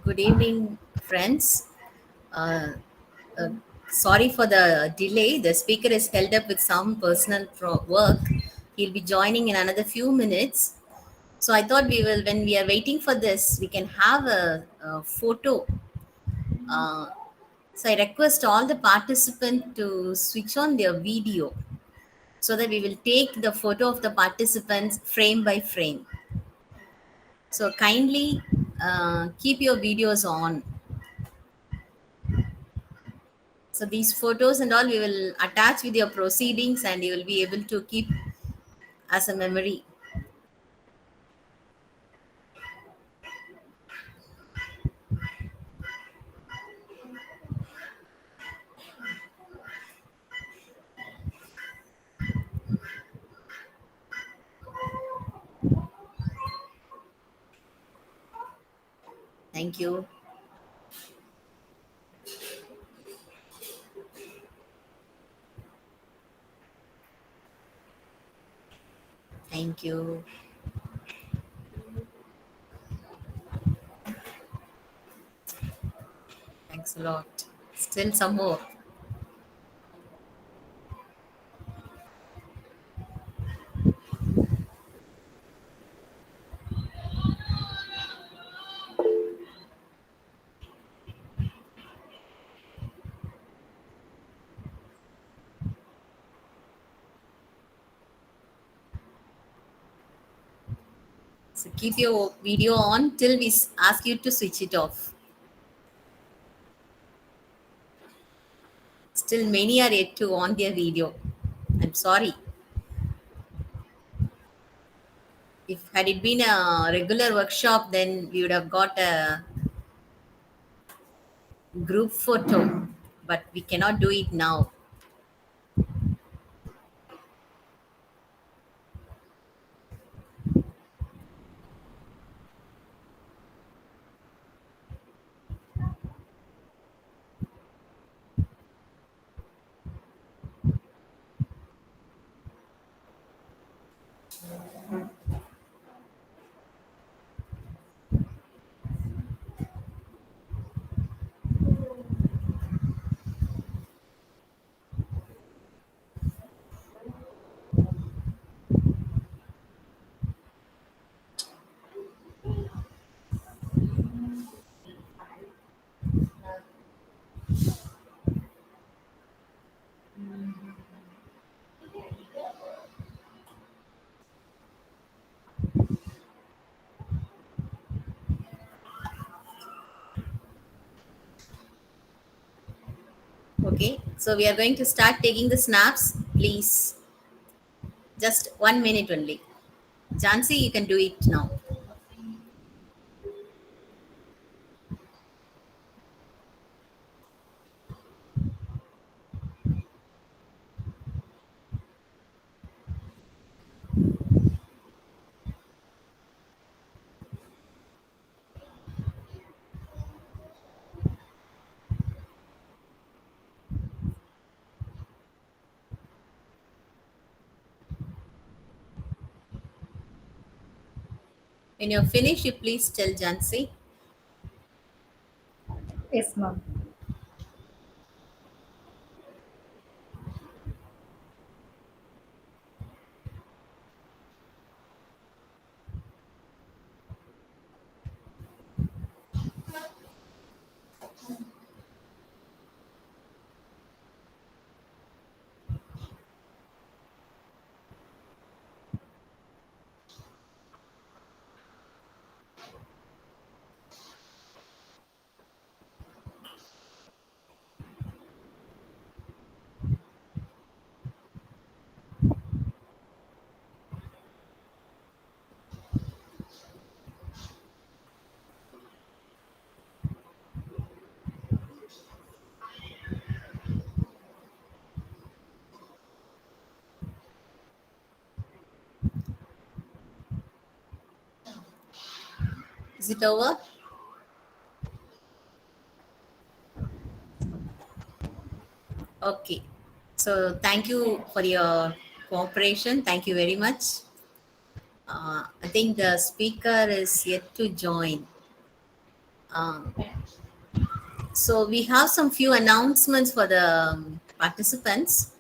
Good evening, friends. Uh, uh, Sorry for the delay. The speaker is held up with some personal work. He'll be joining in another few minutes. So I thought we will, when we are waiting for this, we can have a photo. Uh, so I request all the participants to switch on their video so that we will take the photo of the participants frame by frame. So kindly keep your videos on. So these photos and all we will attach with your proceedings and you will be able to keep as a memory. Thank you. Thank you. Thanks a lot. Still some more. So keep your video on till we ask you to switch it off. Still many are yet to on their video. I'm sorry. If had it been a regular workshop, then we would have got a group photo, but we cannot do it now. Okay. So we are going to start taking the snaps. Please, just 1 minute only. Jansi, you can do it now. When you're finished, you please tell Jansi. Yes, ma'am. Is it over? Okay. So thank you for your cooperation. Thank you very much. I think the speaker is yet to join. Um, so we have some few announcements for the participants.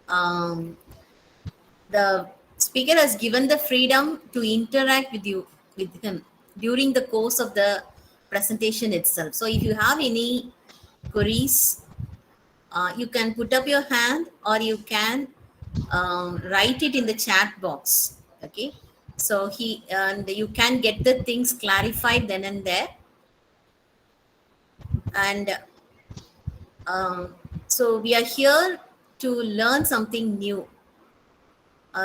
Um, the speaker has given the freedom to interact with him during the course of the presentation itself. So if you have any queries, you can put up your hand, or you can write it in the chat box. Okay, so he and you can get the things clarified then and there. And so we are here to learn something new.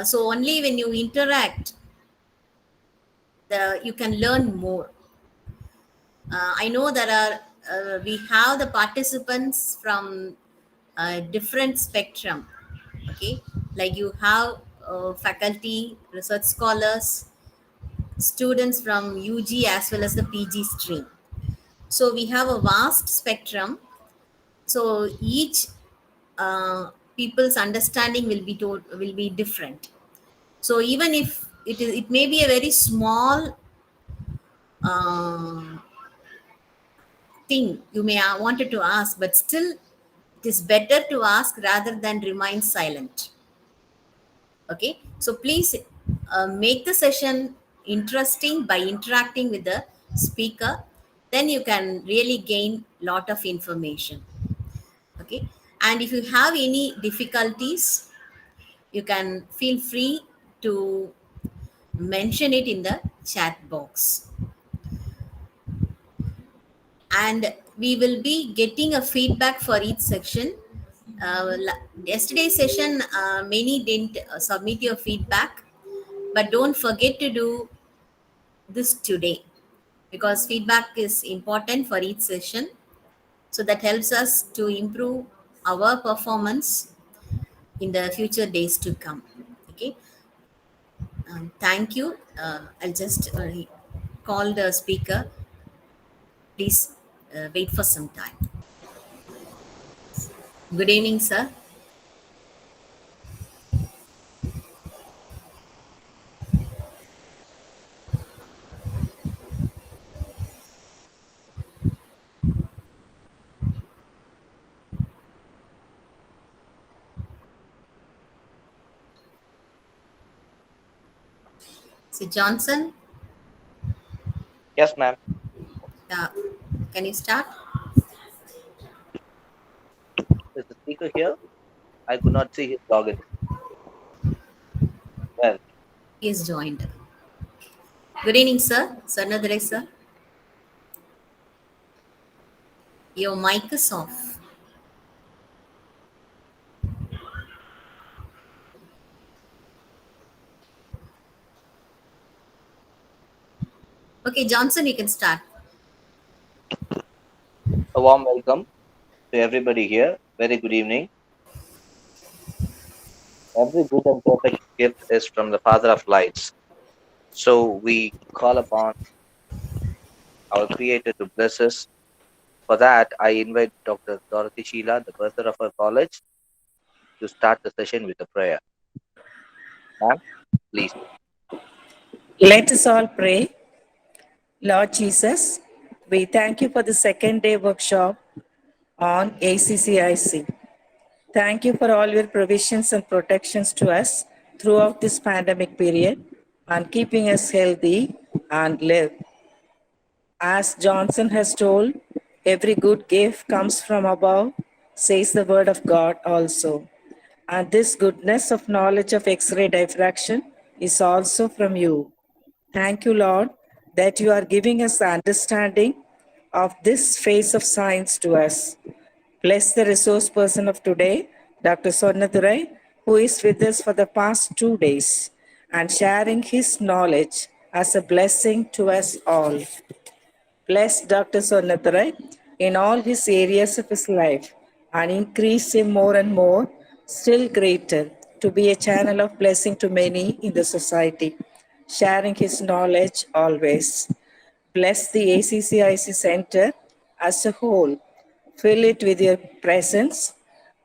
So only when you interact, you can learn more. I know there are we have the participants from different spectrum. Okay, like you have faculty, research scholars, students from UG as well as the PG stream. So we have a vast spectrum. So each people's understanding will be different. So even if it may be a very small uh, thing you may wanted to ask, but still it is better to ask rather than remain silent. Okay, so please make the session interesting by interacting with the speaker. Then you can really gain lot of information. Okay, and if you have any difficulties, you can feel free to mention it in the chat box. And we will be getting a feedback for each section. Yesterday's session, many didn't submit your feedback, but don't forget to do this today, because feedback is important for each session. So that helps us to improve our performance in the future days to come. Okay, thank you. I'll just call the speaker. Please wait for some time. Good evening, sir. So Johnson, Yes, ma'am. uh, can you start? Is the speaker here? I could not see his login. Well, He is joined. Good evening, sir. Sarnadare, sir. Your mic is off. Okay, Johnson, you can start. a warm welcome to everybody here. Very good evening. Every good and perfect gift is from the Father of lights. So we call upon our Creator to bless us. For that, I invite Dr. Dorothy Sheila, the bursar of our college, to start the session with a prayer. Ma'am, please. Let us all pray. Lord Jesus, we thank you for the second day workshop on ACCIC. Thank you for all your provisions and protections to us throughout this pandemic period and keeping us healthy and live. As Johnson has told, every good gift comes from above, says the word of God also. And this goodness of knowledge of X-ray diffraction is also from you. Thank you, Lord, that you are giving us the understanding of this phase of science to us. Bless the resource person of today, Dr. Sonnadurai, who is with us for the past 2 days and sharing his knowledge as a blessing to us all. Bless Dr. Sonnadurai in all his areas of his life and increase him more and more, still greater, to be a channel of blessing to many in the society, sharing his knowledge always. Bless the ACCIC Center as a whole. Fill it with your presence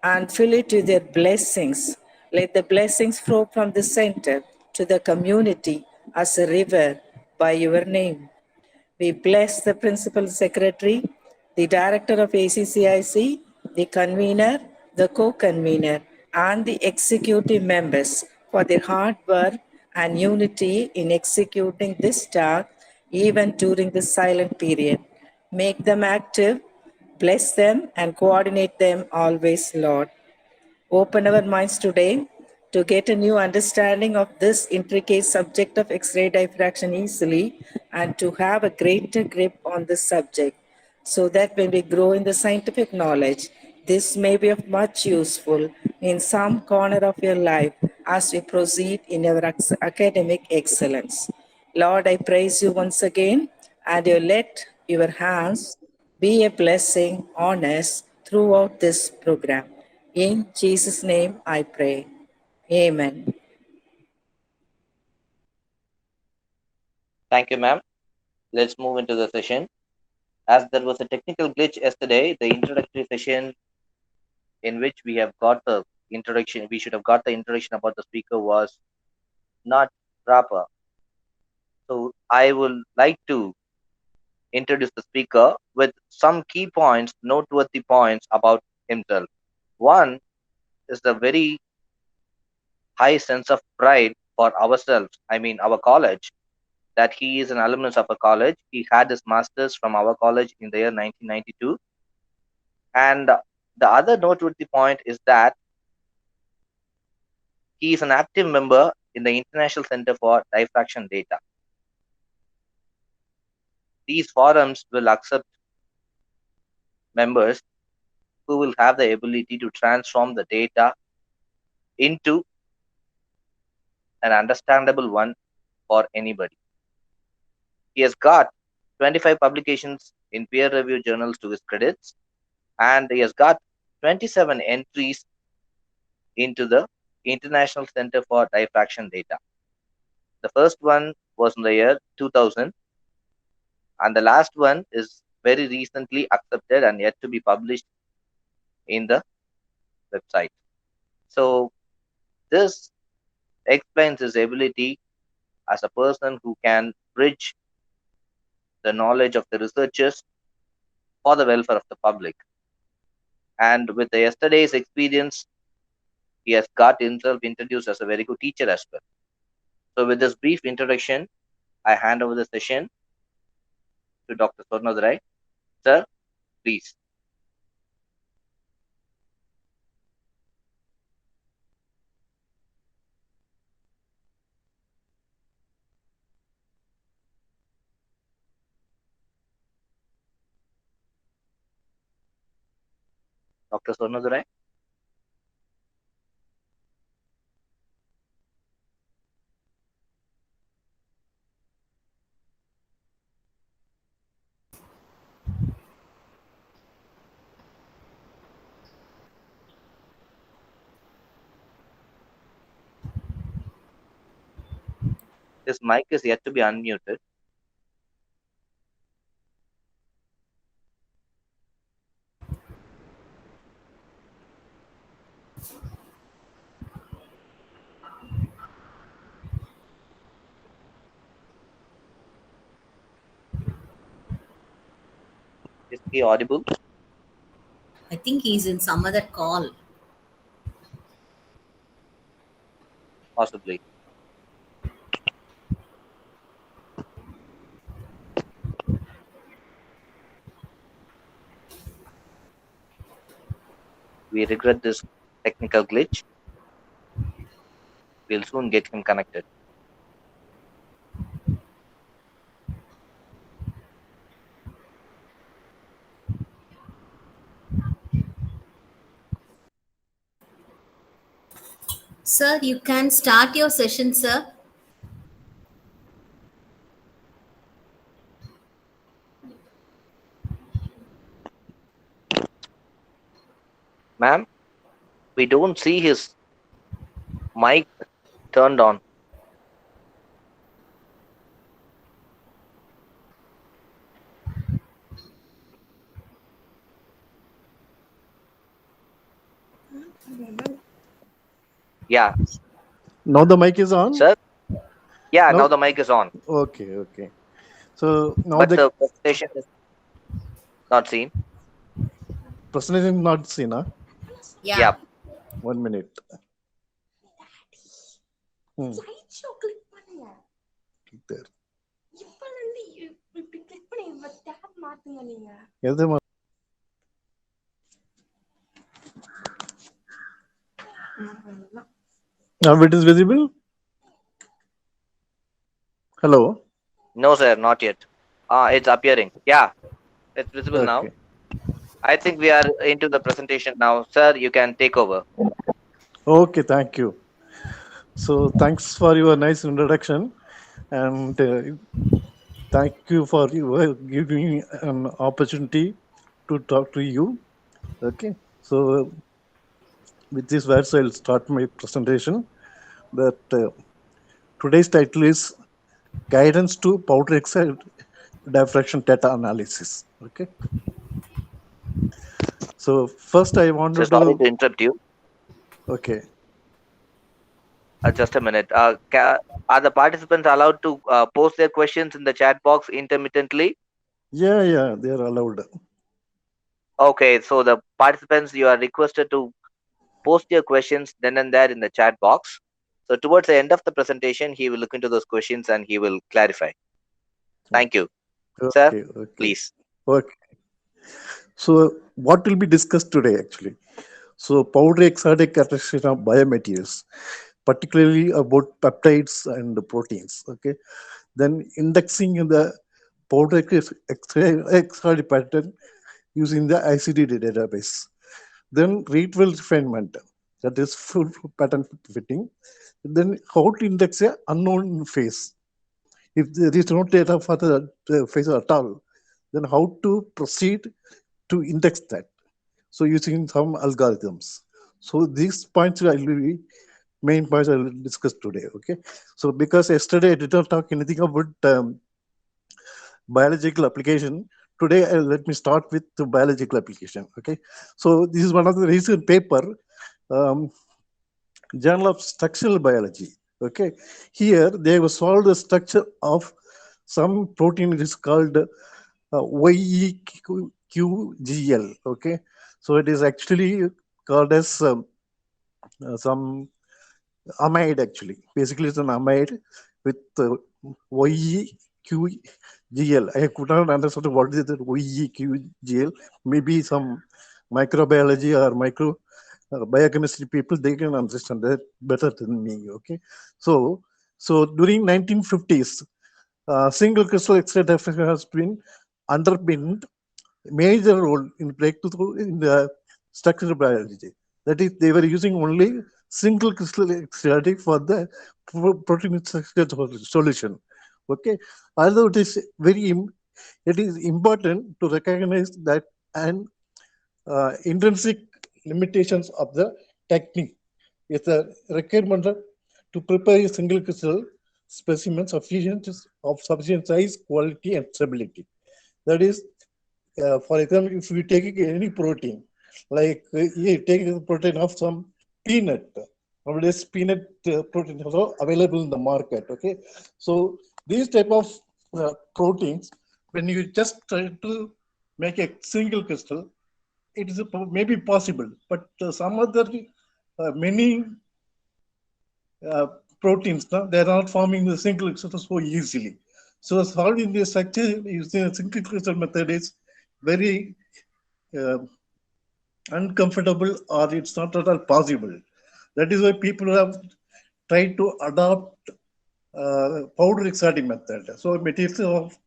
and fill it with your blessings. Let the blessings flow from the center to the community as a river by your name. We bless the Principal Secretary, the Director of ACCIC, the Convener, the Co-Convener, and the Executive members for their hard work and unity in executing this task even during the silent period. Make them active, bless them, and coordinate them always, Lord. Open our minds today to get a new understanding of this intricate subject of X-ray diffraction easily and to have a greater grip on this subject so that when we grow in the scientific knowledge, this may be of much useful in some corner of your life as we proceed in our academic excellence. Lord, I praise you once again and you let your hands be a blessing on us throughout this program. In Jesus' name I pray. Amen. Thank you, ma'am. Let's move into the session. As there was a technical glitch yesterday, the introductory session in which we have got the introduction, we should have got the introduction about the speaker was not proper. So I would like to introduce the speaker with some key points, noteworthy points about himself. One is the very high sense of pride for ourselves, I mean our college, that he is an alumnus of a college. He had his master's from our college in the year 1992. And the other noteworthy point is that he is an active member in the International Center for Diffraction Data. These forums will accept members who will have the ability to transform the data into an understandable one for anybody. He has got 25 publications in peer-reviewed journals to his credits, and he has got 27 entries into the International Center for Diffraction Data. The first one was in the year 2000, and the last one is very recently accepted and yet to be published in the website. So this explains his ability as a person who can bridge the knowledge of the researchers for the welfare of the public. And with the yesterday's experience, he has got himself introduced as a very good teacher as well. So with this brief introduction, I hand over the session to Dr. Swarnadurai. Sir, please. Dr. Swarnadurai. His mic is yet to be unmuted. Is he audible? I think he's in some other call. Possibly. We regret this technical glitch. We'll soon get him connected. Sir, you can start your session, sir. Ma'am, we don't see his mic turned on. Yeah, Now the mic is on? sir. Yeah, now No? the mic is on. Okay, okay. So now But the the presentation is not seen. presentation not seen, huh? Yeah. Yeah. 1 minute. Hmm. Click there. எது மா- Now it is visible. Hello. No, sir, not yet. It's appearing. Yeah, it's visible now. Okay. I think we are into the presentation now. Sir, you can take over. Okay. Thank you. So thanks for your nice introduction, and thank you for you giving me an opportunity to talk to you. Okay. So with this verse, I'll start my presentation. That today's title is Guidance to Powder Excite Diffraction Data Analysis. Okay. So first, I So wanted sorry to. to interrupt you. Okay. Just a minute. Are the participants allowed to post their questions in the chat box intermittently? Yeah, they are allowed. Okay, so the participants, you are requested to post your questions then and there in the chat box. So towards the end of the presentation, he will look into those questions and he will clarify. Thank you. Sir, Okay. please. Okay. So what will be discussed today actually? So powder exotic characterization of biomaterials, particularly about peptides and proteins. Okay. Then indexing in the powder exotic pattern using the ICD database. Then retrieval refinement, that is full pattern fitting. Then how to index a unknown phase. If there is no data for the phase at all, then how to proceed to index that. So using some algorithms. So these points will be main points I will discuss today. Okay. So because yesterday I did not talk anything about biological application, today let me start with the biological application. Okay. So this is one of the recent paper, um, Journal of Structural Biology. Okay. Here they have solved the structure of some protein. It is called YEQGL. Okay. So it is actually called as some amide actually. Basically, it's an amide with YEQGL. I could not understand what is that YEQGL. Maybe some microbiology or micro biochemistry people, they can understand that better than me. Okay, so during 1950s, single crystal X-ray diffraction has been underpinned major role in breakthrough in the structural biology. That is, they were using only single crystal X-ray for the protein structure solution. Okay, although it is important to recognize that and intrinsic limitations of the technique is a requirement to prepare a single crystal specimen sufficient of sufficient size, quality, and stability. That is, for example, if we take any protein, like you take the protein of some peanut, nowadays peanut protein is also available in the market. Okay, so these type of proteins, when you just try to make a single crystal, it is maybe possible, but some other many uh, proteins, no, they are not forming the single crystal so easily. So solving the structure using a single crystal method is very uh, uncomfortable, or it's not at all possible. That is why people have tried to adopt powder extracting method. So materials of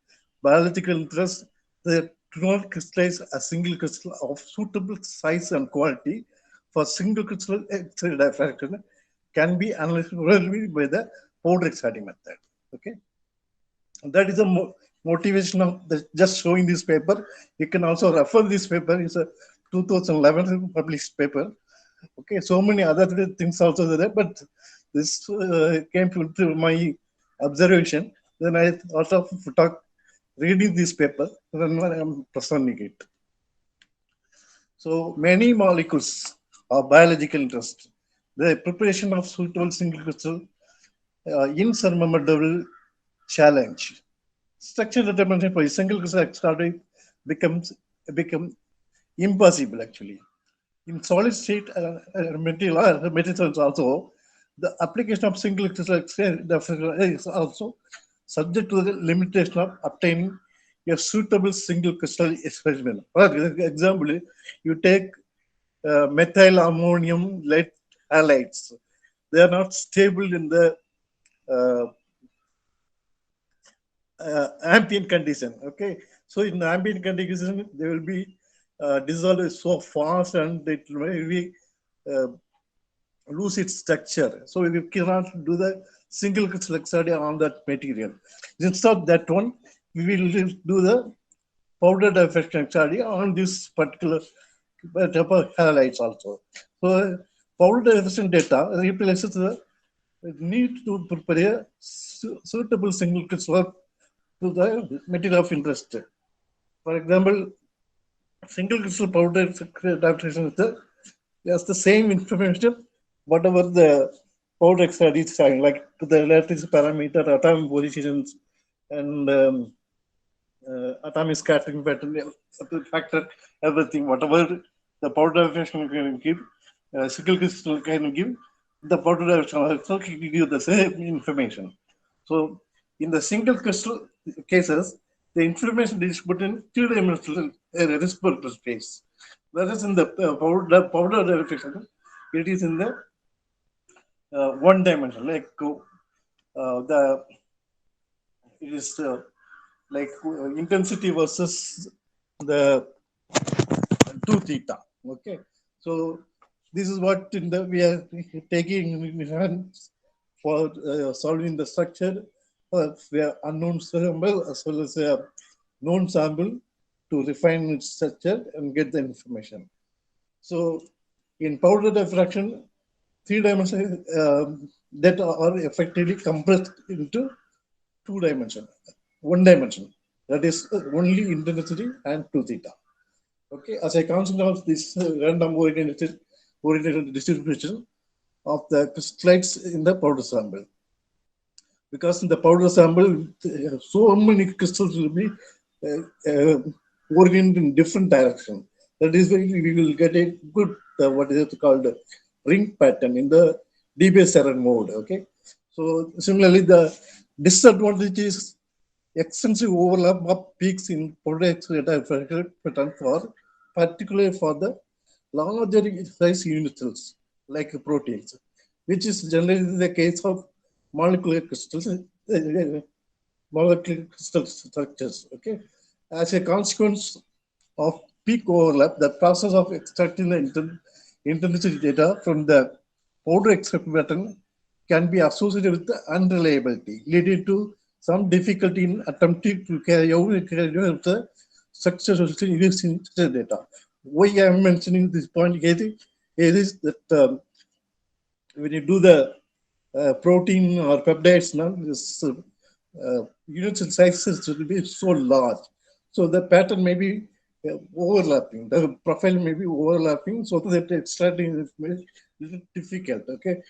biological interest, they do not crystallize a single crystal of suitable size and quality for single crystal X-ray diffraction can be analyzed by the powder extracting method. Okay, that is the motivation of just showing this paper. You can also refer this paper. It's a 2011 published paper. Okay, so many other things also there, but this came to my observation. Then I thought of reading this paper. Then I'm presenting it. So many molecules of biological interest. The preparation of suitable single crystal insurmountable challenge. structure determination for a single crystal extraordinary become impossible actually. In solid state materials also, the application of single crystal is also subject to the limitation of obtaining a suitable single crystal experiment. For example, you take methyl ammonium lead halides. They are not stable in the uh, ambient condition. Okay, so in ambient condition, they will be dissolved so fast and it will be uh, lose its structure. So we cannot do the single crystal study on that material. Instead of that one, we will do the powder diffraction study on this particular type of halides also. So powder diffraction data replaces the need to prepare a suitable single crystal to the material of interest. For example, single crystal powder diffraction has the same information, whatever the powder extract is showing, like the lattice parameter, atomic positions, and atomic scattering pattern, factor, everything, whatever the powder diffraction can give, single crystal can give, the powder diffraction also can give the same information. So, in the single crystal cases, the information is put in two-dimensional respiratory space. Whereas in the powder diffraction, it is in the one dimension, like the it is like intensity versus the 2 theta. Okay, so this is what in the we are taking in hands for solving the structure of unknown sample as well as a known sample to refine its structure and get the information. So in powder diffraction, 3 dimensional that are effectively compressed into 2 dimension, 1 dimension. That is only intensity and 2 theta. Okay, as a consequence of this random oriented distribution of the crystallites in the powder sample. Because in the powder sample, so many crystals will be oriented in different direction. That is why we will get a good, what is it called, ring pattern in the DBS error mode. Okay, so similarly, the disadvantage is extensive overlap of peaks in powder pattern for particularly for the larger size units like proteins, which is generally the case of molecular crystals, molecular crystal structures. Okay, as a consequence of peak overlap, the process of extracting the intensity data from the powder extract pattern can be associated with the unreliability, leading to some difficulty in attempting to carry out the structural using data. Why I am mentioning this point here is that when you do the protein or peptides, now this units and sizes will be so large. So the pattern may be overlapping, the profile may be overlapping, so that extracting information is difficult. Okay,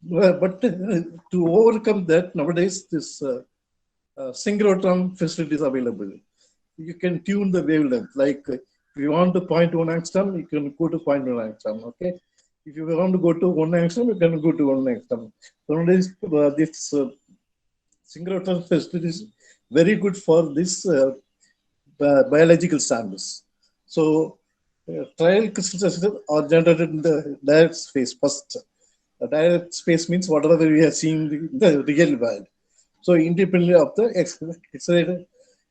but to overcome that, nowadays this synchrotron facility is available. You can tune the wavelength. Like if you want to 0.1 angstrom, you can go to 0.1 angstrom. Okay, if you want to go to 1 angstrom, you can go to 1 angstrom. So nowadays, this synchrotron facility is very good for this biological samples. So trial crystals are generated in the direct space first. The direct space means whatever we are seeing in the real world. So independently of the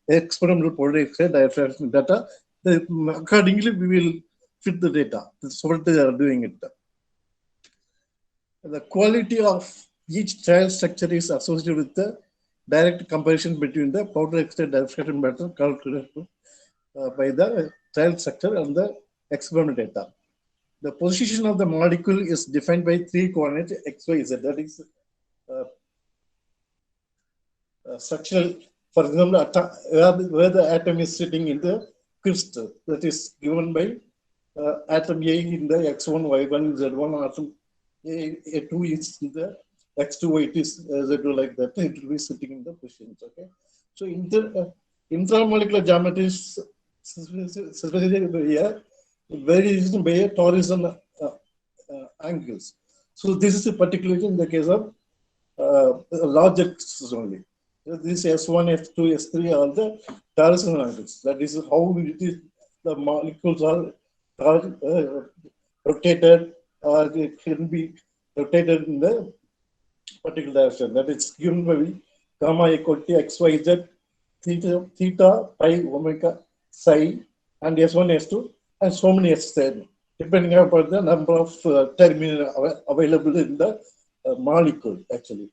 experimental powder X-ray diffraction data, accordingly we will fit the data. That's what they are doing it. The quality of each trial structure is associated with the direct comparison between the powder X-ray diffraction pattern calculated by the trial structure and the experiment data. The position of the molecule is defined by 3 coordinates x, y, z. That is structural. For example, where the atom is sitting in the crystal, that is given by atom A in the x1, y1, z1. Atom A2 is in the X2, it is Z2 like that. It will be sitting in the positions. Okay. So intramolecular geometry is variation by a torsion angles. So this is particularly in the case of large axis only. This S1, S2, S3 are the torsion angles. That is how it is, the molecules are rotated, or it can be rotated in the particular direction. That is given by gamma equal to XYZ, theta, pi, omega, psi, and S1, S2, and so many S7, depending upon the number of terminal available in the molecule, actually.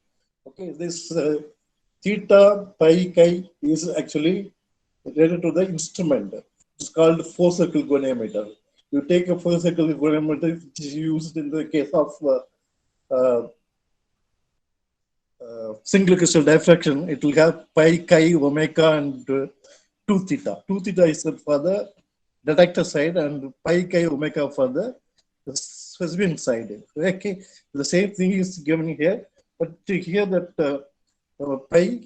Okay, this theta, pi, chi is actually related to the instrument. It's called four-circle goniometer. You take a four-circle goniometer, which is used in the case of uh, single crystal diffraction. It will have pi, chi, omega, and 2 theta. 2 theta is for the detector side, and pi, chi, omega for the specimen side. Okay, the same thing is given here, but here that pi,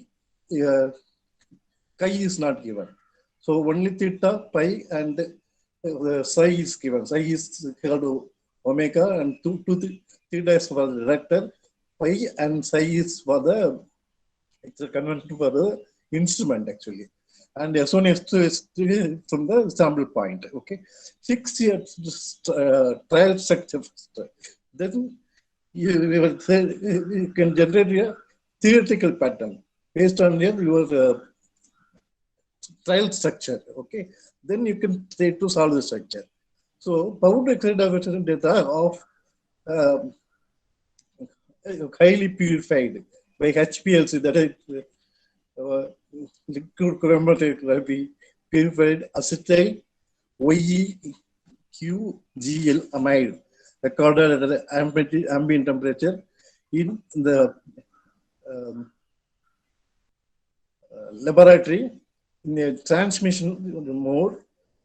chi is not given. So only theta, pi, and psi is given. Psi is equal to omega, and 2 theta is for the detector. Pi and psi is for the, it's a convention for the instrument actually. And S1, S2, S3 from the sample point. Okay. 6 years trial structure first. Then you can generate a theoretical pattern based on your trial structure. Okay. Then you can try to solve the structure. So bound acceleration data of highly purified by HPLC, that is liquid chromatography purified acetyl YeQGl amide recorded at ambient temperature in the laboratory in a transmission mode,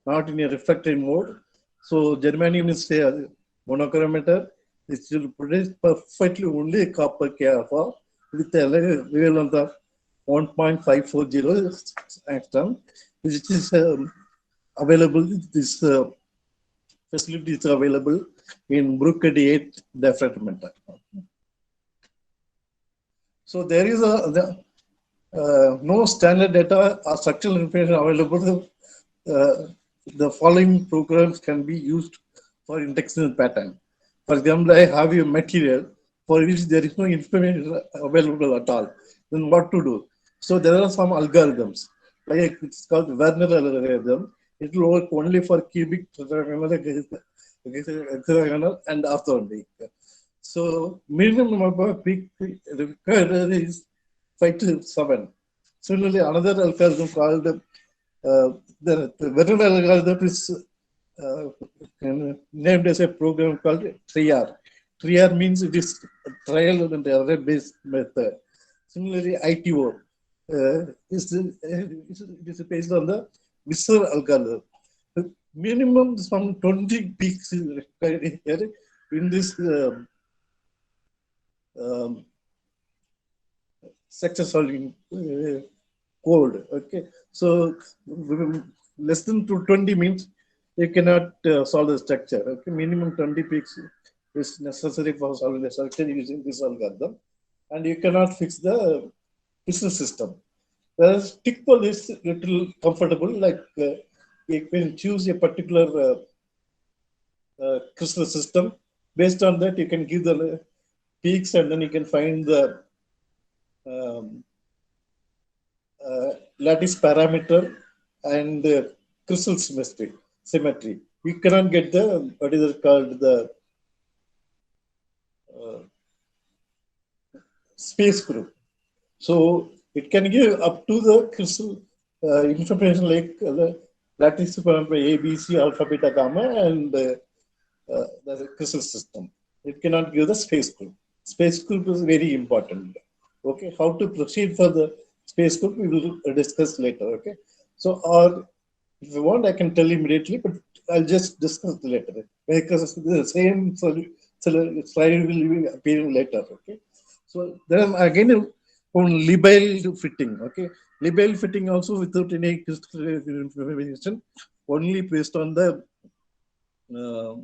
not in a refractory mode. So germanium is a monochromator. It will produce perfectly only copper alpha with a wavelength of 1.540 angstrom, which is available. This facility is available in Brooked 8 diffractometer. So there is no standard data or structural information available. The following programs can be used for indexing pattern. For example, I have a material for which there is no information available at all. Then what to do? So there are some algorithms, like it's called Werner algorithm. It will work only for cubic, hexagonal, and orthogonal. So minimum number of peak required is 5 to 7. Similarly, another algorithm called the Werner algorithm is named as a program called TRIAR. TRIAR means it is trial and error based method. Similarly, ITO is based on the Visser algorithm. Minimum some 20 peaks is required here in this structure solving code. Okay, so less than 20 means you cannot solve the structure. Okay, minimum 20 peaks is necessary for solving the structure using this algorithm, and you cannot fix the business system. Whereas Tickle is little comfortable, like you can choose a particular crystal system. Based on that, you can give the peaks, and then you can find the lattice parameter and crystal symmetry. You cannot get the, what is it called, the space group. So it can give up to the crystal information like the lattice parameter A, B, C, alpha, beta, gamma, and the crystal system. It cannot give the space group. Space group is very important. Okay, how to proceed for the space group we will discuss later. Okay, so or if you want, I can tell immediately, but I'll just discuss later because the same slide will be appearing later. Okay, So then again on label fitting, okay, label fitting also without any crystal information, only based on the uh,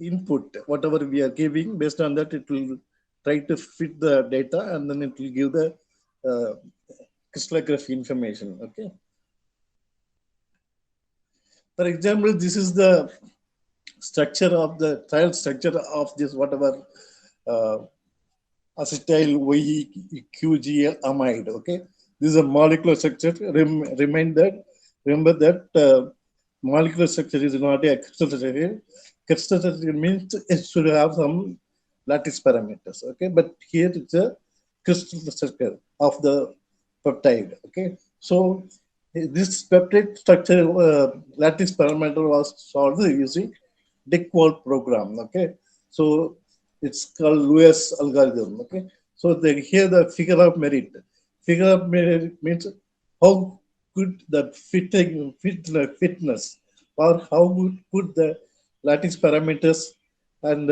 input, whatever we are giving, based on that it will try to fit the data and then it will give the uh, crystallography information. Okay, for example, this is the structure of the trial structure of this whatever uh, acetyl YQGL amide. Okay, this is a molecular structure. Remember that molecular structure is not a crystal structure. Crystal structure means it should have some lattice parameters. Okay, but here it's a crystal structure of the peptide. Okay, so this peptide structure lattice parameter was solved using Dick-Walt program. Okay, so it's called Lewis algorithm. Okay, so here the figure of merit. Figure of merit means how good the fitness, or how good the lattice parameters and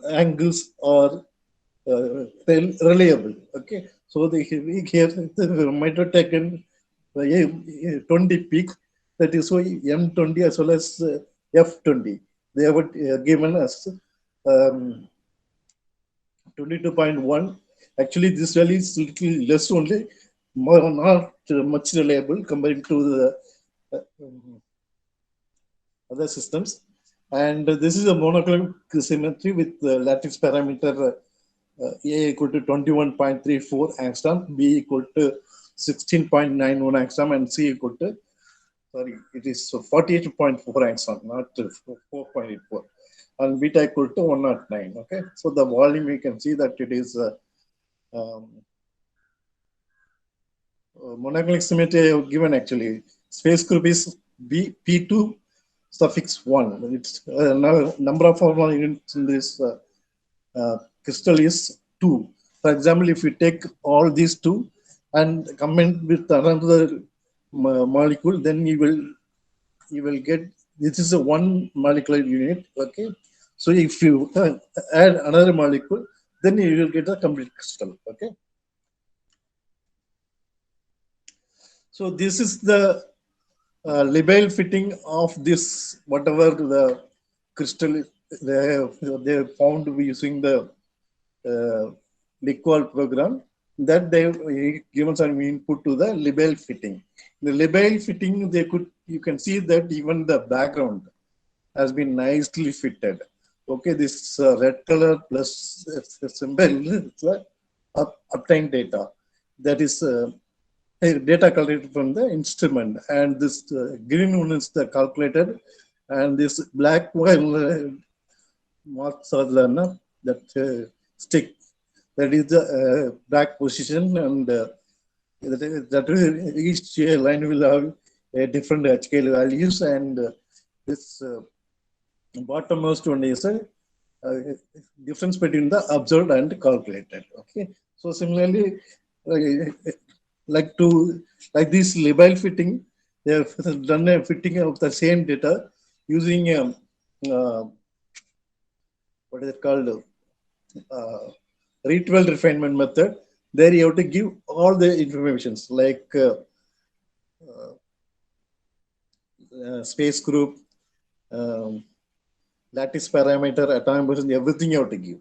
angles are reliable. Okay, so here the might have taken 20 peak, that is why M20 as well as F20. They have given us um, 22.1. Actually, this value is little less only, more, not much reliable compared to the other systems. And this is a monoclinic symmetry with lattice parameter A equal to 21.34 angstrom, B equal to 16.91 angstrom, and C equal to, sorry, it is 48.4 angstrom, not 4.84. And beta equal to 109. Okay, so the volume you can see that it is um, monoclinic symmetry I have given actually. Space group is P2 suffix 1. It's number of orbital units in this crystal is 2. For example, if we take all these two and combine with another molecule, then you will get, this is a one molecular unit. Okay, so if you add another molecule, then you will get a complete crystal. Okay, so this is the label fitting of this whatever the crystal they found using the uh, Liquid program, that they given some input to the label fitting. The label fitting, they could, you can see that even the background has been nicely fitted. Okay, this red color plus symbol is obtained data. That is data collected from the instrument, and this green one is the calculated, and this black one marks are the that stick, that is the back position, and that each line will have a different HKL values, and this bottommost one is a difference between the observed and calculated. Okay, so similarly, uh, like to like this label fitting, they have done a fitting of the same data using uh, what is it called, retrieval refinement method. There you have to give all the informations like space group, um, lattice parameter, atomic position, everything you have to give.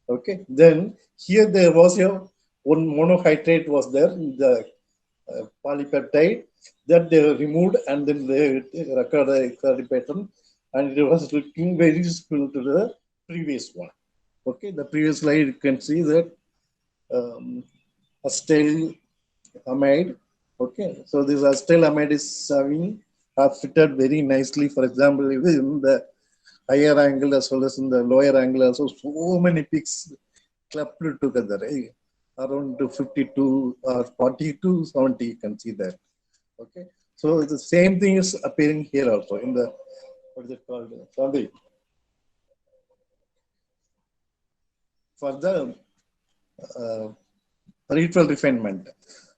Okay, then here there was a one monohydrate was there in the polypeptide, that they removed and then they recorded the pattern, and it was looking very similar to the previous one. Okay, the previous slide you can see that acetyl amide. Okay, so this acetyl amide is having fitted very nicely. For example, in the higher angle as well as in the lower angle also, so many peaks clubbed together, around 52 or 40 to 70, you can see that. Okay, so the same thing is appearing here also in the, what is it called, sorry, for the uh, ritual refinement.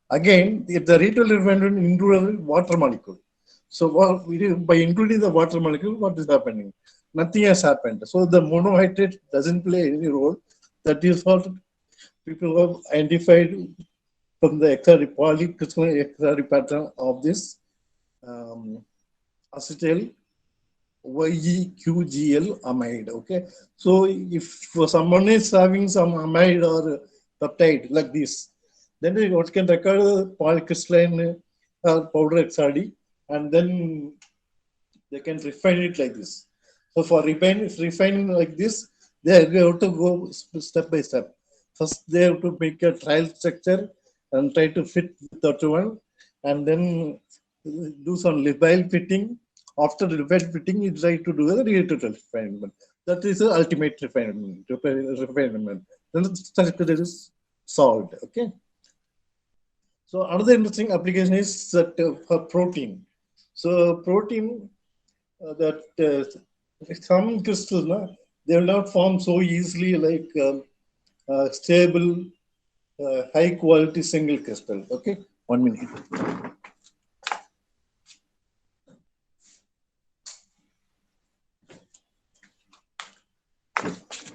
Again, if the ritual refinement included water molecule. So by including the water molecule, what is happening? Nothing has happened. So the monohydrate doesn't play any role. That is what people have identified from the polycrystalline XRD pattern of this acetyl YeQGl amide. Okay, so if someone is having some amide or peptide like this, then what can record polycrystalline powder XRD, and then they can refine it like this. So for refining like this, they have to go step by step. First, they have to make a trial structure and try to fit that one, and then do some labile fitting. After the labile fitting, you try to do the reactor refinement. That is the ultimate refinement. Then the structure is solved. Okay. So another interesting application is that for protein. So protein that some crystals, they will not form so easily like stable, high quality single crystal. Okay, 1 minute.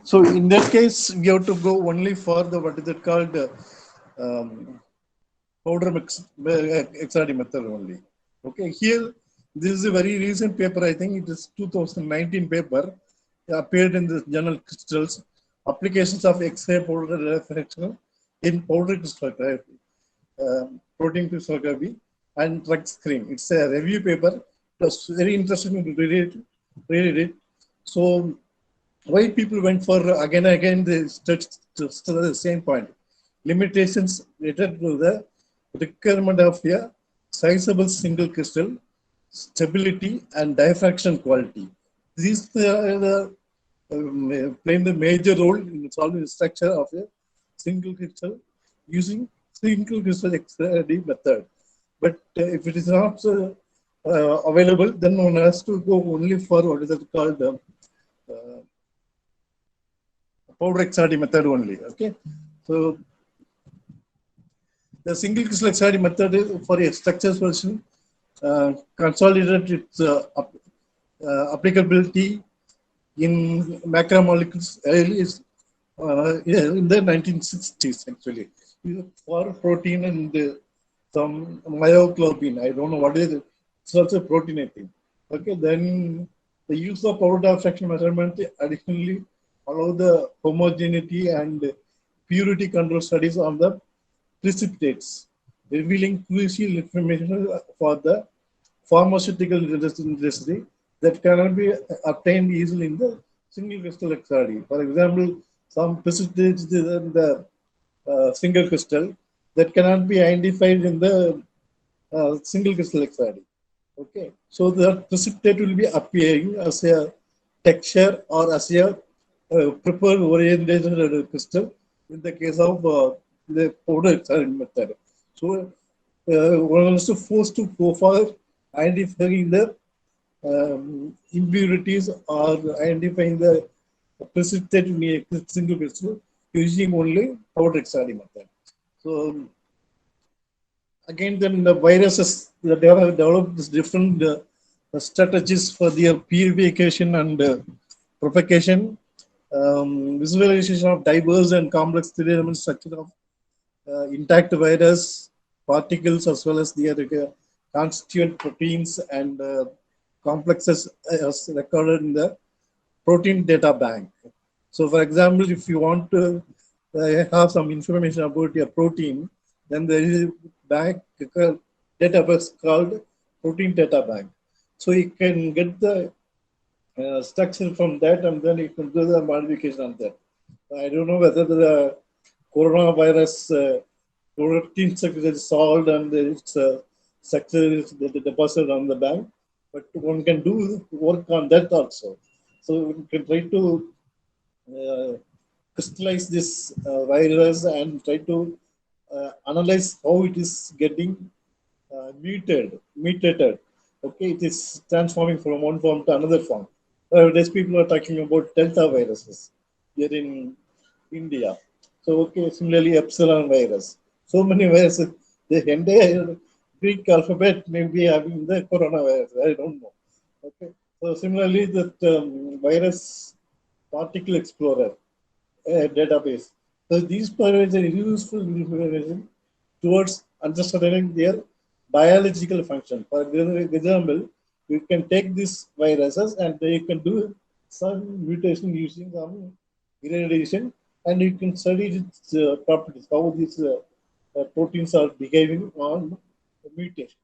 So in that case, we have to go only for the what is it called um, powder mix XRD method only. Okay, here this is a very recent paper. I think it is 2019 paper appeared in the journal Crystals: Applications of X-ray powder refraction in powder crystallography, protein crystallography, and drug screen. It's a review paper. It was very interesting to read it. So why people went for again and again they touched the same point: limitations related to the requirement of a sizable single crystal, stability, and diffraction quality. These are the playing the major role in solving the structure of a single crystal using single crystal XRD method. But if it is not available, then one has to go only for what is it called powder XRD method only. Okay, so the single crystal XRD method is for a structure version consolidated its applicability in macromolecules in the 1960s actually for protein and some myoglobin. I don't know what is it. It's also protein, I think. Okay, then the use of powder diffraction measurement additionally allow the homogeneity and purity control studies on the precipitates, revealing crucial information for the pharmaceutical industry that cannot be obtained easily in the single crystal XRD. For example, some precipitates in the single crystal that cannot be identified in the single crystal XRD. Okay, so the precipitate will be appearing as a texture or as a preferred orientation crystal in the case of the powder XRD method. So one is forced to go for identifying the impurities or identifying the precipitate in a single crystal using only powder XRD method. So again, then the viruses that they have developed different strategies for their purification and propagation, visualization of diverse and complex three-dimensional structure of intact virus particles as well as their constituent proteins and complexes as recorded in the protein data bank. So, for example, if you want to have some information about your protein, then there is a bank database called protein data bank. So you can get the structure from that, and then you can do the modification on that. I don't know whether the coronavirus protein structure is solved and its structure is deposited on the bank, but one can do work on that also. So we can try to crystallize this virus and try to analyze how it is getting mutated. Okay, it is transforming from one form to another form. Nowadays, people are talking about Delta viruses here in India. So, okay, similarly, Epsilon virus. So many viruses. The entire Greek alphabet may be having the coronavirus. I don't know. Okay. So, similarly, that virus particle explorer database. So these provides a useful information towards understanding their biological function. For example, you can take these viruses and you can do some mutation using some gradation, and you can study its properties, how these proteins are behaving on mutation.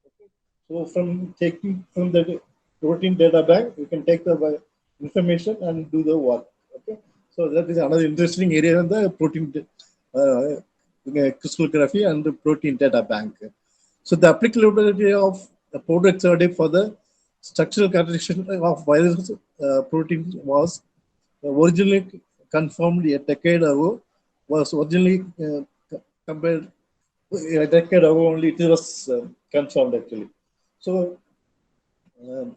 Okay. So from taking from the protein data bank, you can take the information and do the work. Okay. So that is another interesting area in the protein crystallography and the protein data bank. So the applicability of the product study for the structural characterization of virus protein was originally confirmed a decade ago, was originally compared a decade ago only it was confirmed actually. So um,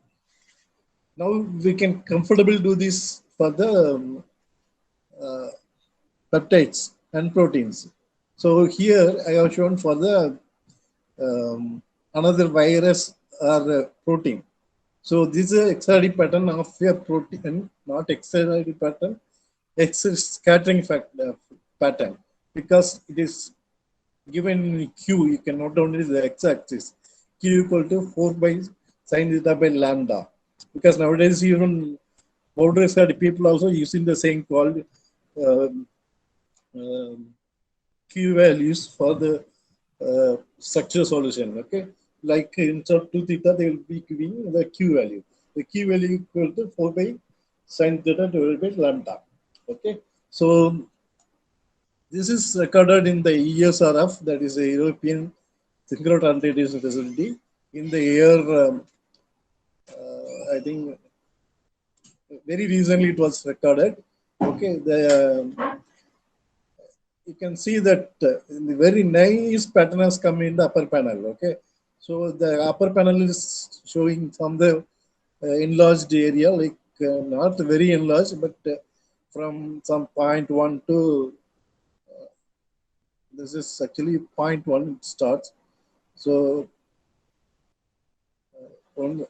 now we can comfortably do this for the uh, peptides and proteins. So here I have shown for the another virus or protein. So this is a XRD pattern of a protein, not XRD pattern, X scattering pattern, because it is given in Q. You can note down the x-axis. Q equal to 4 by sine theta by lambda. Because nowadays even border study people also using the same called um, um, Q values for the structure solution. Okay, like instead of 2 theta, they will be giving the Q value. The Q value equal to 4 by sine theta divided by lambda. Okay, so this is recorded in the ESRF, that is a European Synchrotranslation Facility, in the year, I think, very recently it was recorded. Okay, you can see that the very nice pattern has come in the upper panel. Okay, so the upper panel is showing some the enlarged area, like not very enlarged, but from some point 1 to this is actually point 1 it starts. So on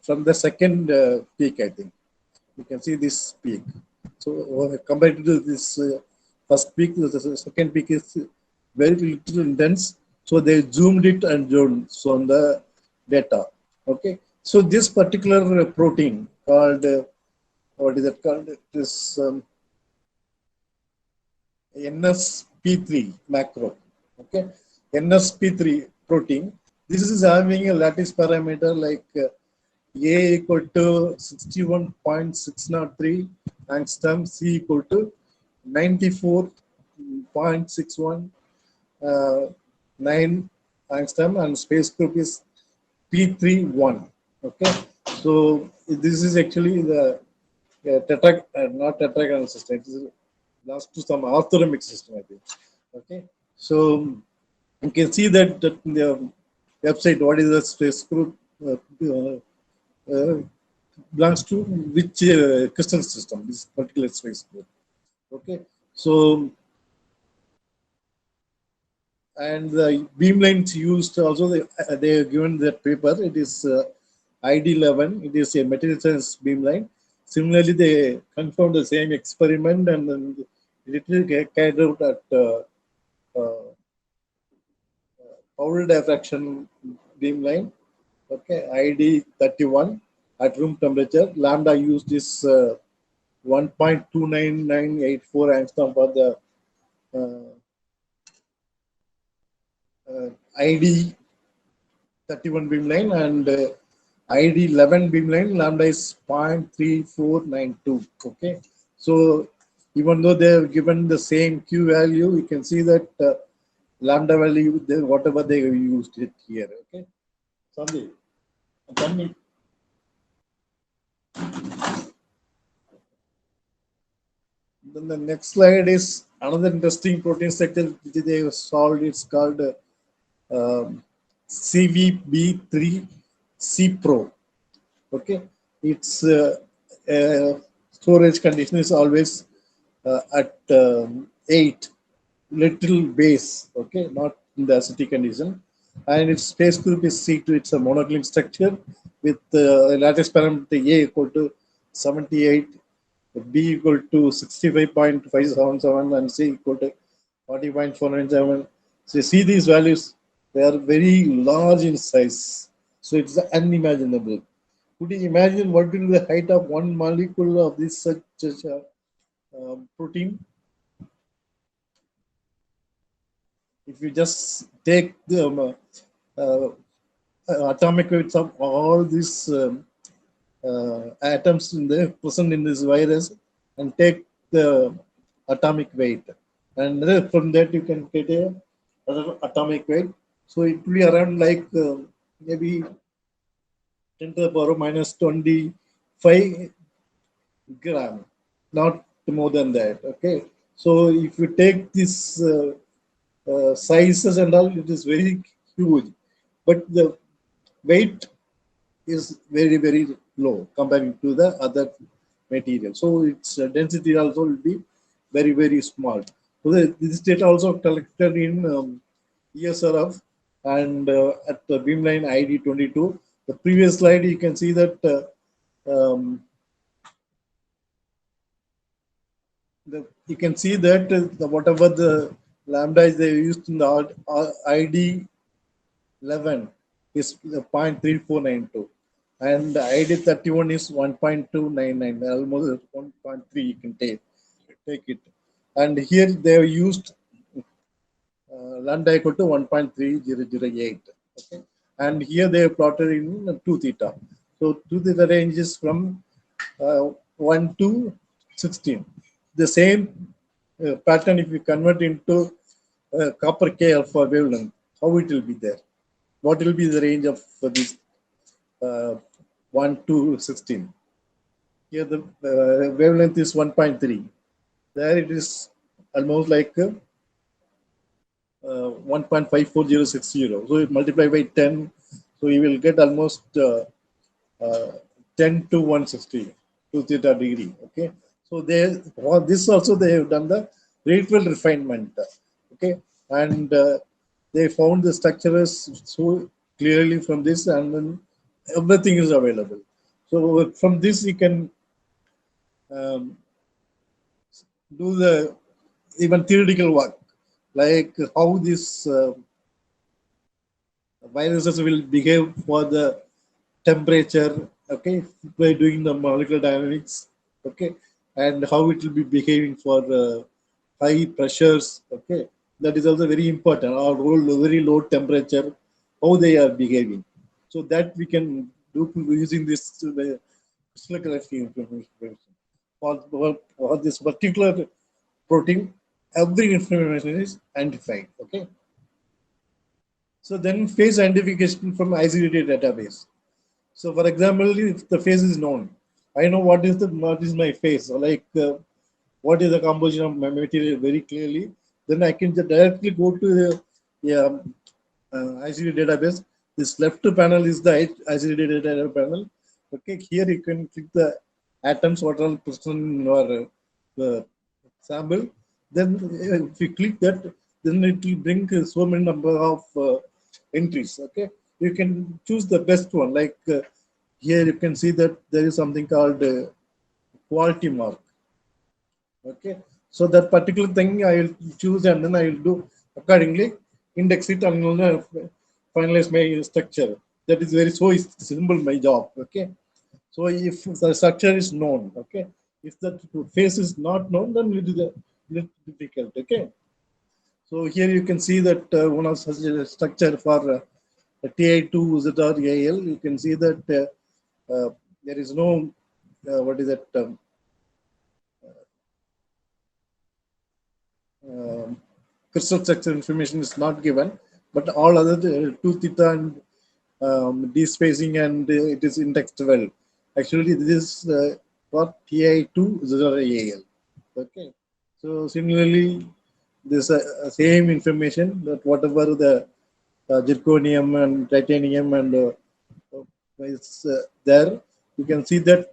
from the second peak, I think you can see this peak. So compared to this first peak, the second peak is very little intense. So they zoomed it and shown the data. Okay. So this particular protein called what is it called? It is NSP3 macro. Okay, NSP3 protein. This is having a lattice parameter like A equal to 61.603 angstrom, C equal to 94.619 angstrom, and space group is P31. Okay, so this is actually the not tetragonal system. It is belongs to some orthorhombic system, I think. Okay, so you can see that in the website, what is the space group uh, belongs to which crystal system, this particular space group. Okay, so and the beam lines used also, they are given that paper. It is ID11. It is a material science beam line. Similarly, they confirmed the same experiment and then it carried out at uh, Powell diffraction beam line. Okay, ID 31 at room temperature. Lambda used is 1.29984 angstrom for the uh, ID 31 beam line, and ID 11 beam line lambda is 0.3492. Okay, so even though they have given the same Q value, you can see that lambda value, whatever they used it here. Okay, Sandeep, tell me. Then the next slide is another interesting protein structure which they have solved. It's called CVB3 C-Pro. Okay, its storage condition is always at 8 little base. Okay, not in the acidic condition, and its space group is C2. It's a monoclinic structure with lattice parameter A equal to 78 B equal to 65.577 and C equal to 40.497. So you see these values, they are very large in size. So it's unimaginable. Could you imagine what will be the height of one molecule of this such a protein? If you just take the uh, atomic weights of all these atoms in the present in this virus and take the atomic weight, and then from that you can get a atomic weight. So it will be around like maybe 10 to the power minus 25 gram, not more than that. Okay, so if you take this sizes and all, it is very huge, but the weight is very very low comparing to the other material. So its density also will be very very small. So this data also collected in ESRF and at the beamline ID 22. The previous slide you can see that you can see that whatever the lambda is they used in the ID 11 is 0.3492 and ID 31 is 1.299, almost 1.3 you can take it. And here they have used lambda equal to 1.3008. Okay, and here they have plotted in 2 theta. So 2 theta range is from 1 to 16. The same pattern, if we convert into copper K alpha wavelength, how it will be there? What will be the range of this 1 to 16? Here the wavelength is 1.3. There it is almost like 1.54060. So you multiply by 10, so you will get almost uh, 10 to 160 to theta degree. Okay, so they for this also they have done the radial refinement. Okay, and they found the structures so clearly from this, and then everything is available. So from this you can um, do the even theoretical work, like how this viruses will behave for the temperature, okay, by doing the molecular dynamics, okay, and how it will be behaving for high pressures, okay, that is also very important, or very low temperature, how they are behaving. So that we can do using this crystallography information for this particular protein. Every information is identified, okay. So then phase identification from ICD database. So for example, if the phase is known, I know what is my phase, or like what is the composition of my material very clearly. Then I can directly go to the yeah, ICD database. This left panel is the ICD data panel. Okay, here you can click the atoms what are present in your sample. Then if you click that, then it will bring so many number of entries. Okay, you can choose the best one. Like here you can see that there is something called quality mark. Okay, so that particular thing I will choose, and then I will do accordingly, index it, and finalize my structure. That is very so simple my job. Okay, so if the structure is known, okay, if the phase is not known, then it is a little difficult. Okay, so here you can see that one of such a structure for TI2 ZRAL. You can see that there is no what is that crystal structure information is not given, but all other 2 theta and d spacing, and it is indexed well. Actually, this is for TI2 ZRAL. Okay, so similarly, this same information that whatever the zirconium and titanium and is there, you can see that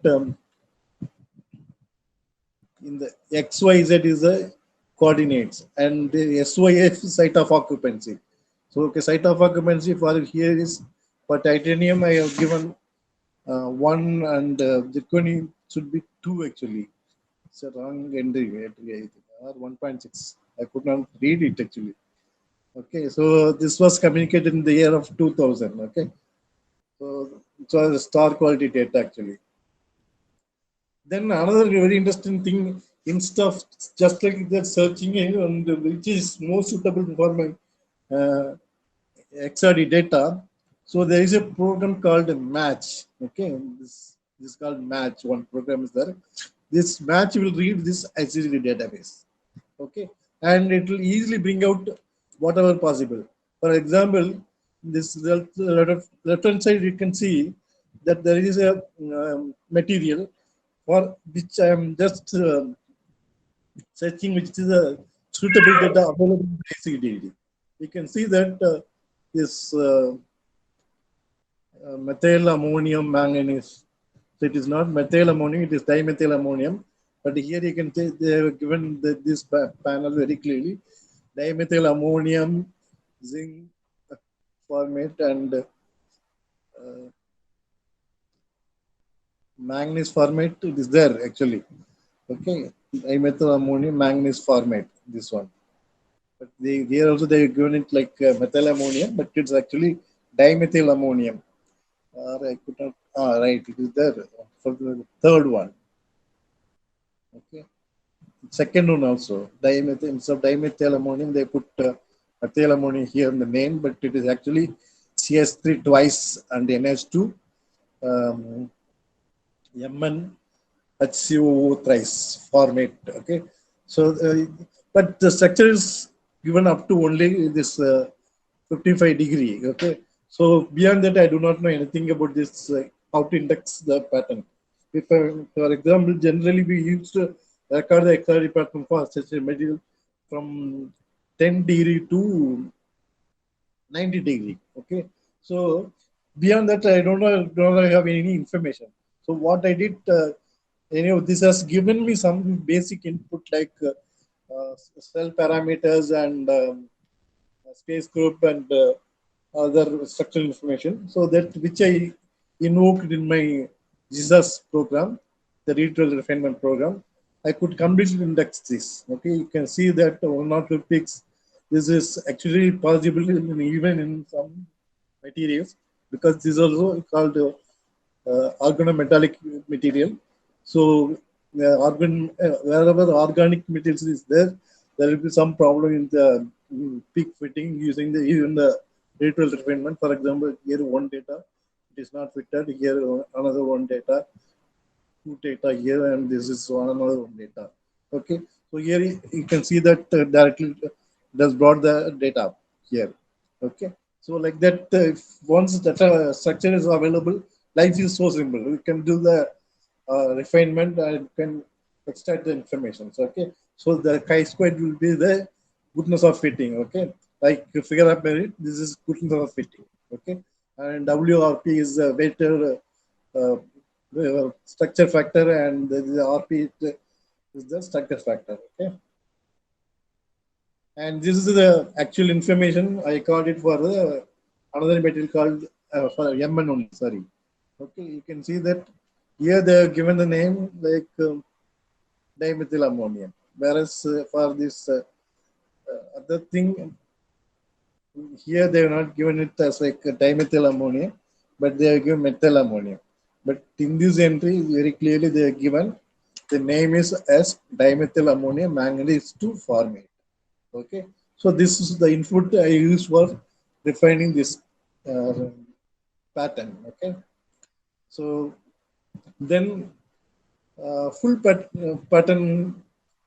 in the XYZ is the coordinates, and the SYF is site of occupancy. So okay, site of occupancy for here is for titanium I have given 1, and zirconium should be 2 actually. It's a wrong entry, I think, or 1.6. I could not read it actually. Okay, so this was communicated in the year of 2000. Okay, so it was star quality data actually. Then another very interesting thing, instead of just like that searching and which is more suitable for my uh, XRD data. So there is a program called Match. Okay, this is called Match. One program is there. This Match will read this Accic database. Okay, and it will easily bring out whatever possible. For example, this left hand side you can see that there is a material for which I am just searching which is a suitable data available in ACDD. You can see that this methyl ammonium manganese. So it is not methyl ammonium, it is dimethyl ammonium. But here you can see they have given this panel very clearly. Dimethyl ammonium, zinc formate, and manganese formate. It is there actually. Okay, dimethyl ammonium manganese formate. This one. But here also they have given it like methyl ammonium, but it's actually dimethyl ammonium. I could not. Right, it is there for the third one. Okay, second one also dimethyl, instead of dimethyl ammonium they put methyl ammonium here in the name, but it is actually CS3 twice and NH2 um, Mn HCO thrice format. Okay, so but the structure is given up to only this 55 degree. Okay, so beyond that I do not know anything about this how to index the pattern. If for example, generally we used to record the XRD pattern for such a material from 10 degree to 90 degree. Okay, so beyond that I don't have any information. So what I did, this has given me some basic input like cell parameters and space group and other structural information. So that which I invoked in my Jesus program, the retrieval refinement program, I could completely index this. Okay, you can see that one or two picks. This is actually possible even in some materials because this is also called organometallic material. So wherever organic materials is there, there will be some problem in the peak fitting using the even the ritual refinement. For example, here one data it is not fitted. Here another one data, two data here, and this is another one data. Okay, so here you can see that directly does brought the data here. Okay, so like that, if once data structure is available, life is so simple. We can do the refinement and can extract the information. So, okay, so the chi-squared will be the goodness of fitting. Okay, like figure of merit, this is goodness of fitting. Okay, and WRP is the weighted structure factor, and the RP is the structure factor. Okay, and this is the actual information I called it for the another material called for MN only. Sorry. Okay, you can see that here they have given the name like dimethyl ammonium, whereas for this other thing here they have not given it as like dimethyl ammonium, but they have given methyl ammonium. But in this entry, very clearly they are given the name is as dimethyl ammonium manganese 2 formate. Okay, so this is the input I use for defining this uh, pattern. Okay, so then pattern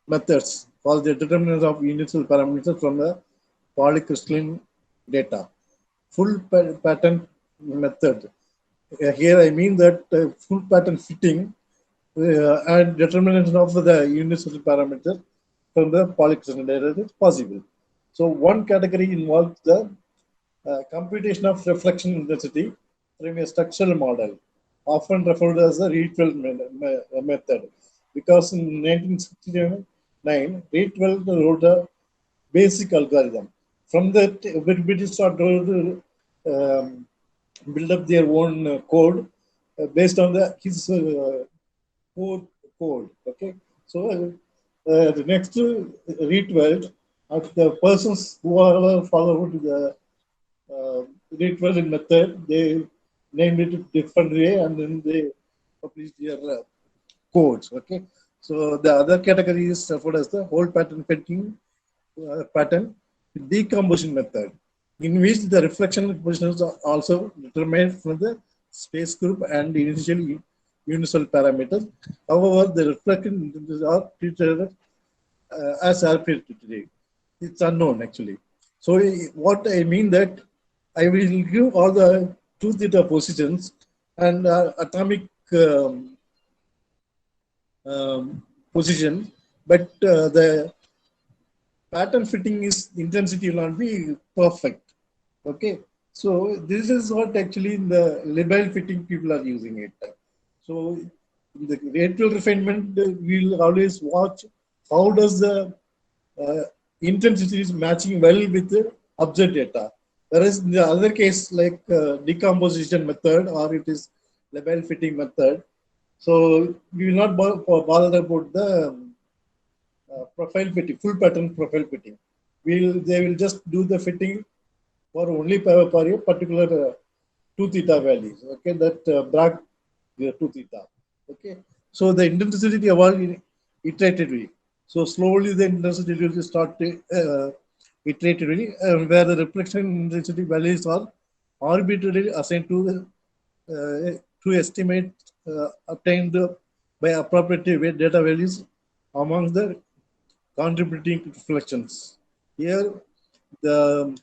methods for the determinants of initial parameters from the polycrystalline data. Full pattern method. Here I mean that full pattern fitting and determination of the initial parameter from the polycrystalline data is possible. So one category involves the computation of reflection intensity from a structural model, often referred as the Rietveld method, because in 1969, Rietveld wrote a basic algorithm. From that, everybody started to build up their own code based on his code. Okay, So the next retweet of the persons who are followed the uh, retweet method, they named it a different way and then they published their codes. Okay, so the other category is referred as the whole pattern fitting pattern decomposition method, in which the reflection positions are also determined from the space group and initially universal parameters. However, the reflection intensities are treated as arbitrary. It's unknown actually. So what I mean that I will give all the two theta positions and atomic um, position, but the pattern fitting is intensity will not be perfect. Okay, so this is what actually in the label fitting people are using it. So in the radial refinement, we'll always watch how does the uh, intensity is matching well with the observed data. Whereas in the other case, like decomposition method or it is label fitting method, so we will not bother about the profile fitting, full pattern profile fitting. They will just do the fitting for only for a particular 2 theta values. Okay, that Bragg 2 theta. Okay, so the intensity evolve iteratively. So slowly the intensity will start iteratively, where the reflection intensity values are arbitrarily assigned to the to estimate obtained by appropriate data values among the contributing reflections. Here, the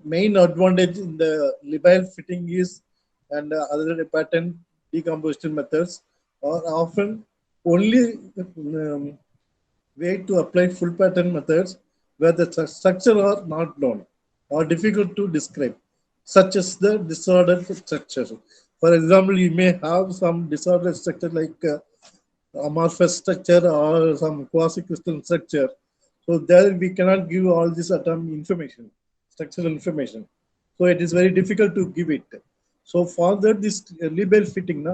main advantage in the labile fitting is and other pattern decomposition methods are often only way to apply full pattern methods where the structure are not known or difficult to describe, such as the disordered structure. For example, you may have some disordered structure like amorphous structure or some quasi-crystalline structure. So there we cannot give all this atom information, structural information. So it is very difficult to give it. So for that, this label fitting,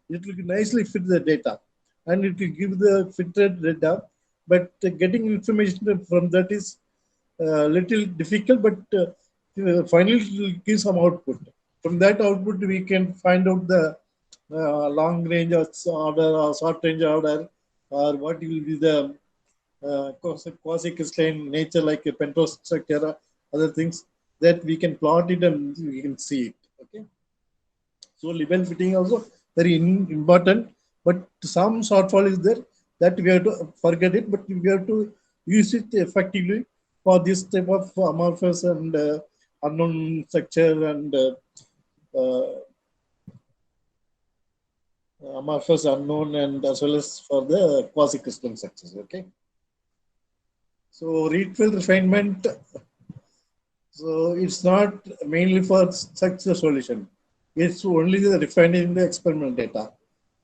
it will nicely fit the data and it will give the fitted data. But getting information from that is little difficult, but finally it will give some output. From that output, we can find out the long range order or short range order, or what will be the quasi crystalline nature like a pentose structure, other things that we can plot it and we can see it. Okay, so label fitting also very important, but some shortfall is there that we have to forget it, but we have to use it effectively for this type of amorphous and unknown structure and uh, amorphous unknown and as well as for the quasi-crystalline structures. Okay, so refill refinement. So it's not mainly for such a solution. It's only the refining the experimental data.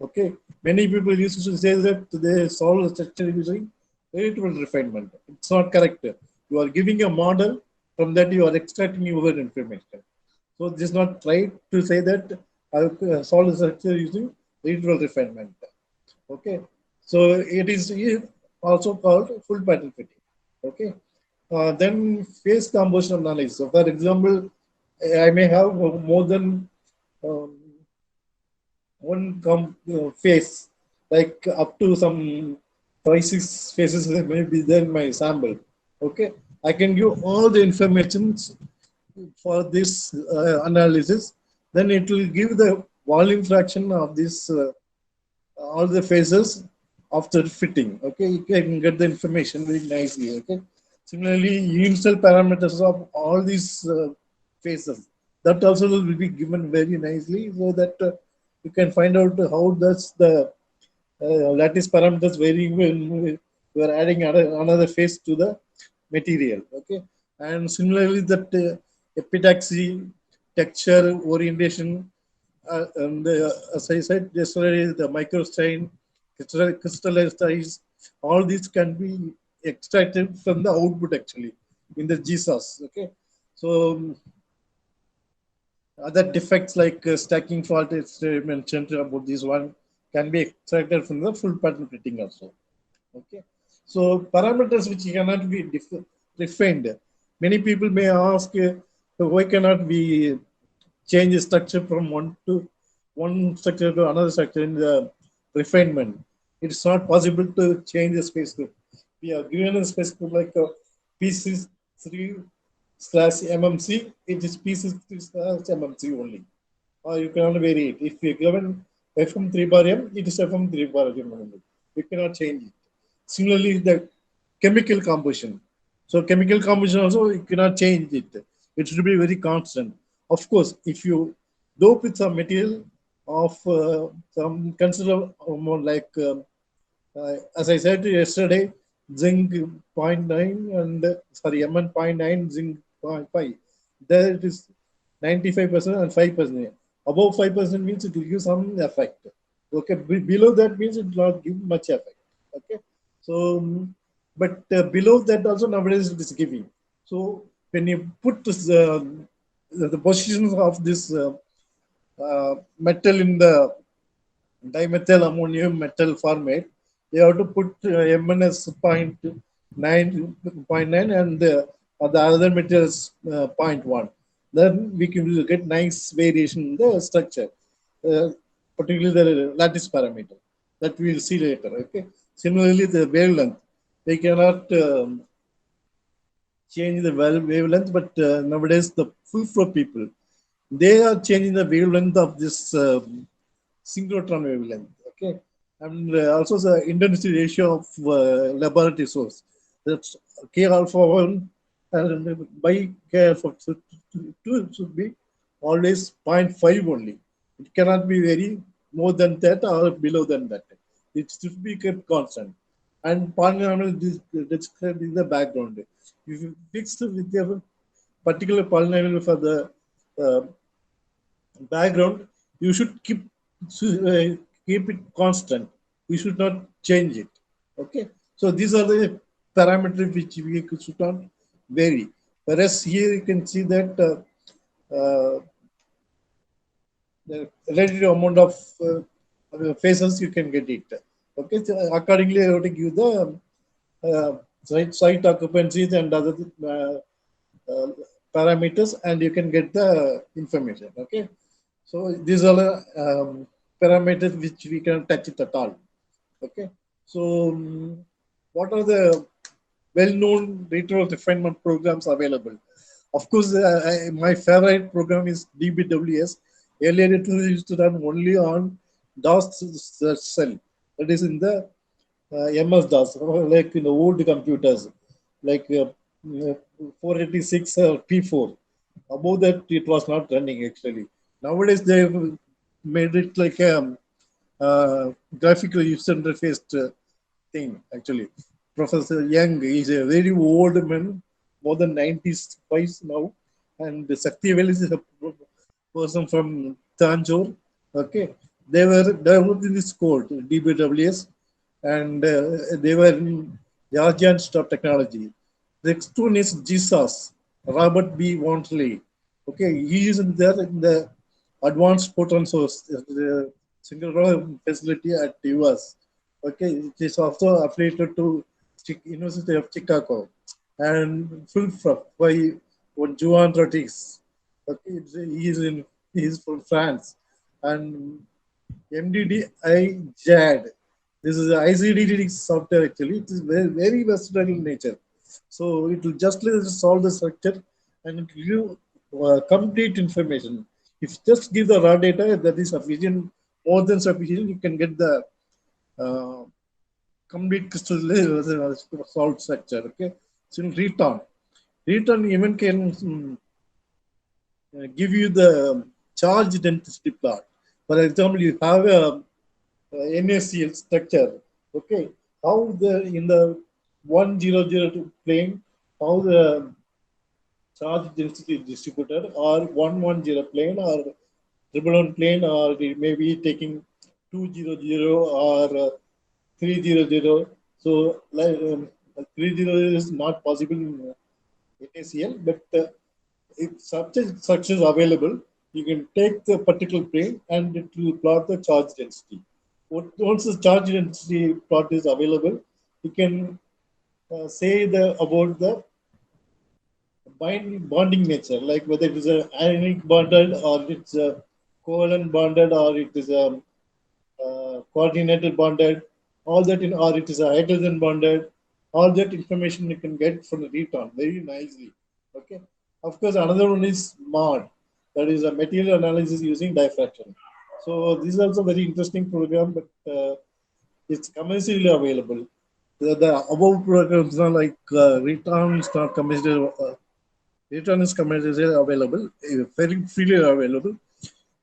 Okay. Many people used to say that they solve the structure using variable refinement. It's not correct. You are giving a model, from that you are extracting your information. So this is not right to say that I solve the structure using variable refinement. Okay. So it is also called full pattern fitting. Okay. Then phase composition analysis. So for example, I may have more than um, one phase, like up to some 5, 6 phases may be there in my sample. Okay, I can give all the information for this analysis. Then it will give the volume fraction of this all the phases after fitting. Okay, you can get the information very nicely. Okay, similarly, universal parameters of all these phases that also will be given very nicely so that you can find out how does the lattice parameters vary when we are adding another phase to the material. Okay, and similarly that epitaxy, texture, orientation, and as I said yesterday, the microstrain, crystallized size, all these can be extracted from the output actually in the GSAS. Okay, so other defects like stacking fault is mentioned about this one, can be extracted from the full pattern printing also. Okay. So parameters which cannot be defined. Many people may ask, why cannot we change the structure from one structure to another structure in the refinement? It's not possible to change the space group. We are given a space group like P63/MMC. It is P63/MMC only, or you cannot vary it. If you given FM3 bar M, it is FM3 bar M only. You cannot change it. Similarly, the chemical composition. So chemical composition also you cannot change it. It should be very constant. Of course, if you dope with some material of some considerable amount, like as I said yesterday, zinc zero point 0.9 and sorry, Mn 0.9, zinc 0.5. There it is 95% and 5%. Above 5% means it will give some effect. Okay, below that means it will not give much effect. Okay, so but below that also nowadays it is giving. So when you put this, the positions of this metal in the dimethyl ammonium metal format, you have to put MnS 0.9 and the other materials 0.1. Then we can get nice variation in the structure, uh, particularly the lattice parameter that we will see later. Okay. Similarly, the wavelength, they cannot change the wavelength, but nowadays the full flow people, they are changing the wavelength of this synchrotron wavelength. Okay, and also the intensity ratio of laboratory source. That's K alpha 1 and by K alpha 2 should be always 0.5 only. It cannot be very more than that or below than that. It should be kept constant. And polynomial described in the background. If you fix with your particular polynomial for the uh, background, you should keep it constant. You should not change it. Okay. So these are the parameters which we should not vary. Whereas here you can see that the relative amount of phases you can get it. Okay. So accordingly, I have to give the site occupancies and other uh, parameters, and you can get the information. Okay. So these are the parameters which we can touch it at all. Okay. So what are the well-known retrieval refinement programs available? Of course, my favorite program is DBWS. Earlier, it used to run only on DOS cell. That is in the MS-DOS, like in the old computers, like 486 or P4. Above that, it was not running actually. Nowadays, they have made it like a graphical user interface thing actually. Professor Young is a very old man, more than 90s twice now, and Saktivel is a person from Tanjore. Okay, they were developed in this code DBWS, and they were in Yarjan Stop Technology. The next one is Jesus, Robert B. Wantley. Okay, he is in there in the advanced photon source, the single facility at US. Okay, it is also affiliated to University of Chicago and full by Juan Rodriguez. Okay, he is from France, and MDDI JAD. This is a ICDD software actually. It is very versatile in nature. So it will just solve the structure and it will give complete information. If just give the raw data, that is sufficient, more than sufficient, you can get the uh, complete crystal salt structure. Okay. So in return even can give you the charge density plot. For example, you have a NaCl structure. Okay, how the in the 100 plane, how the charge density is distributed, or 110 plane, or triple one plane, or it may be taking 200 or 300. So like 300 is not possible in NaCl, but if such a structure is available, you can take the particular plane and it will plot the charge density. Once the charge density plot is available, you can say the about the bonding nature, like whether it is a ionic bonded or it's a covalent bonded or it is a coordinated bonded, all that in or it is a hydrogen bonded, all that information you can get from the return very nicely. Okay. Of course, another one is MOD, that is a material analysis using diffraction. So this is also very interesting program, but it's commercially available. The above programs are like return is not commercially return is commercially available, very freely available,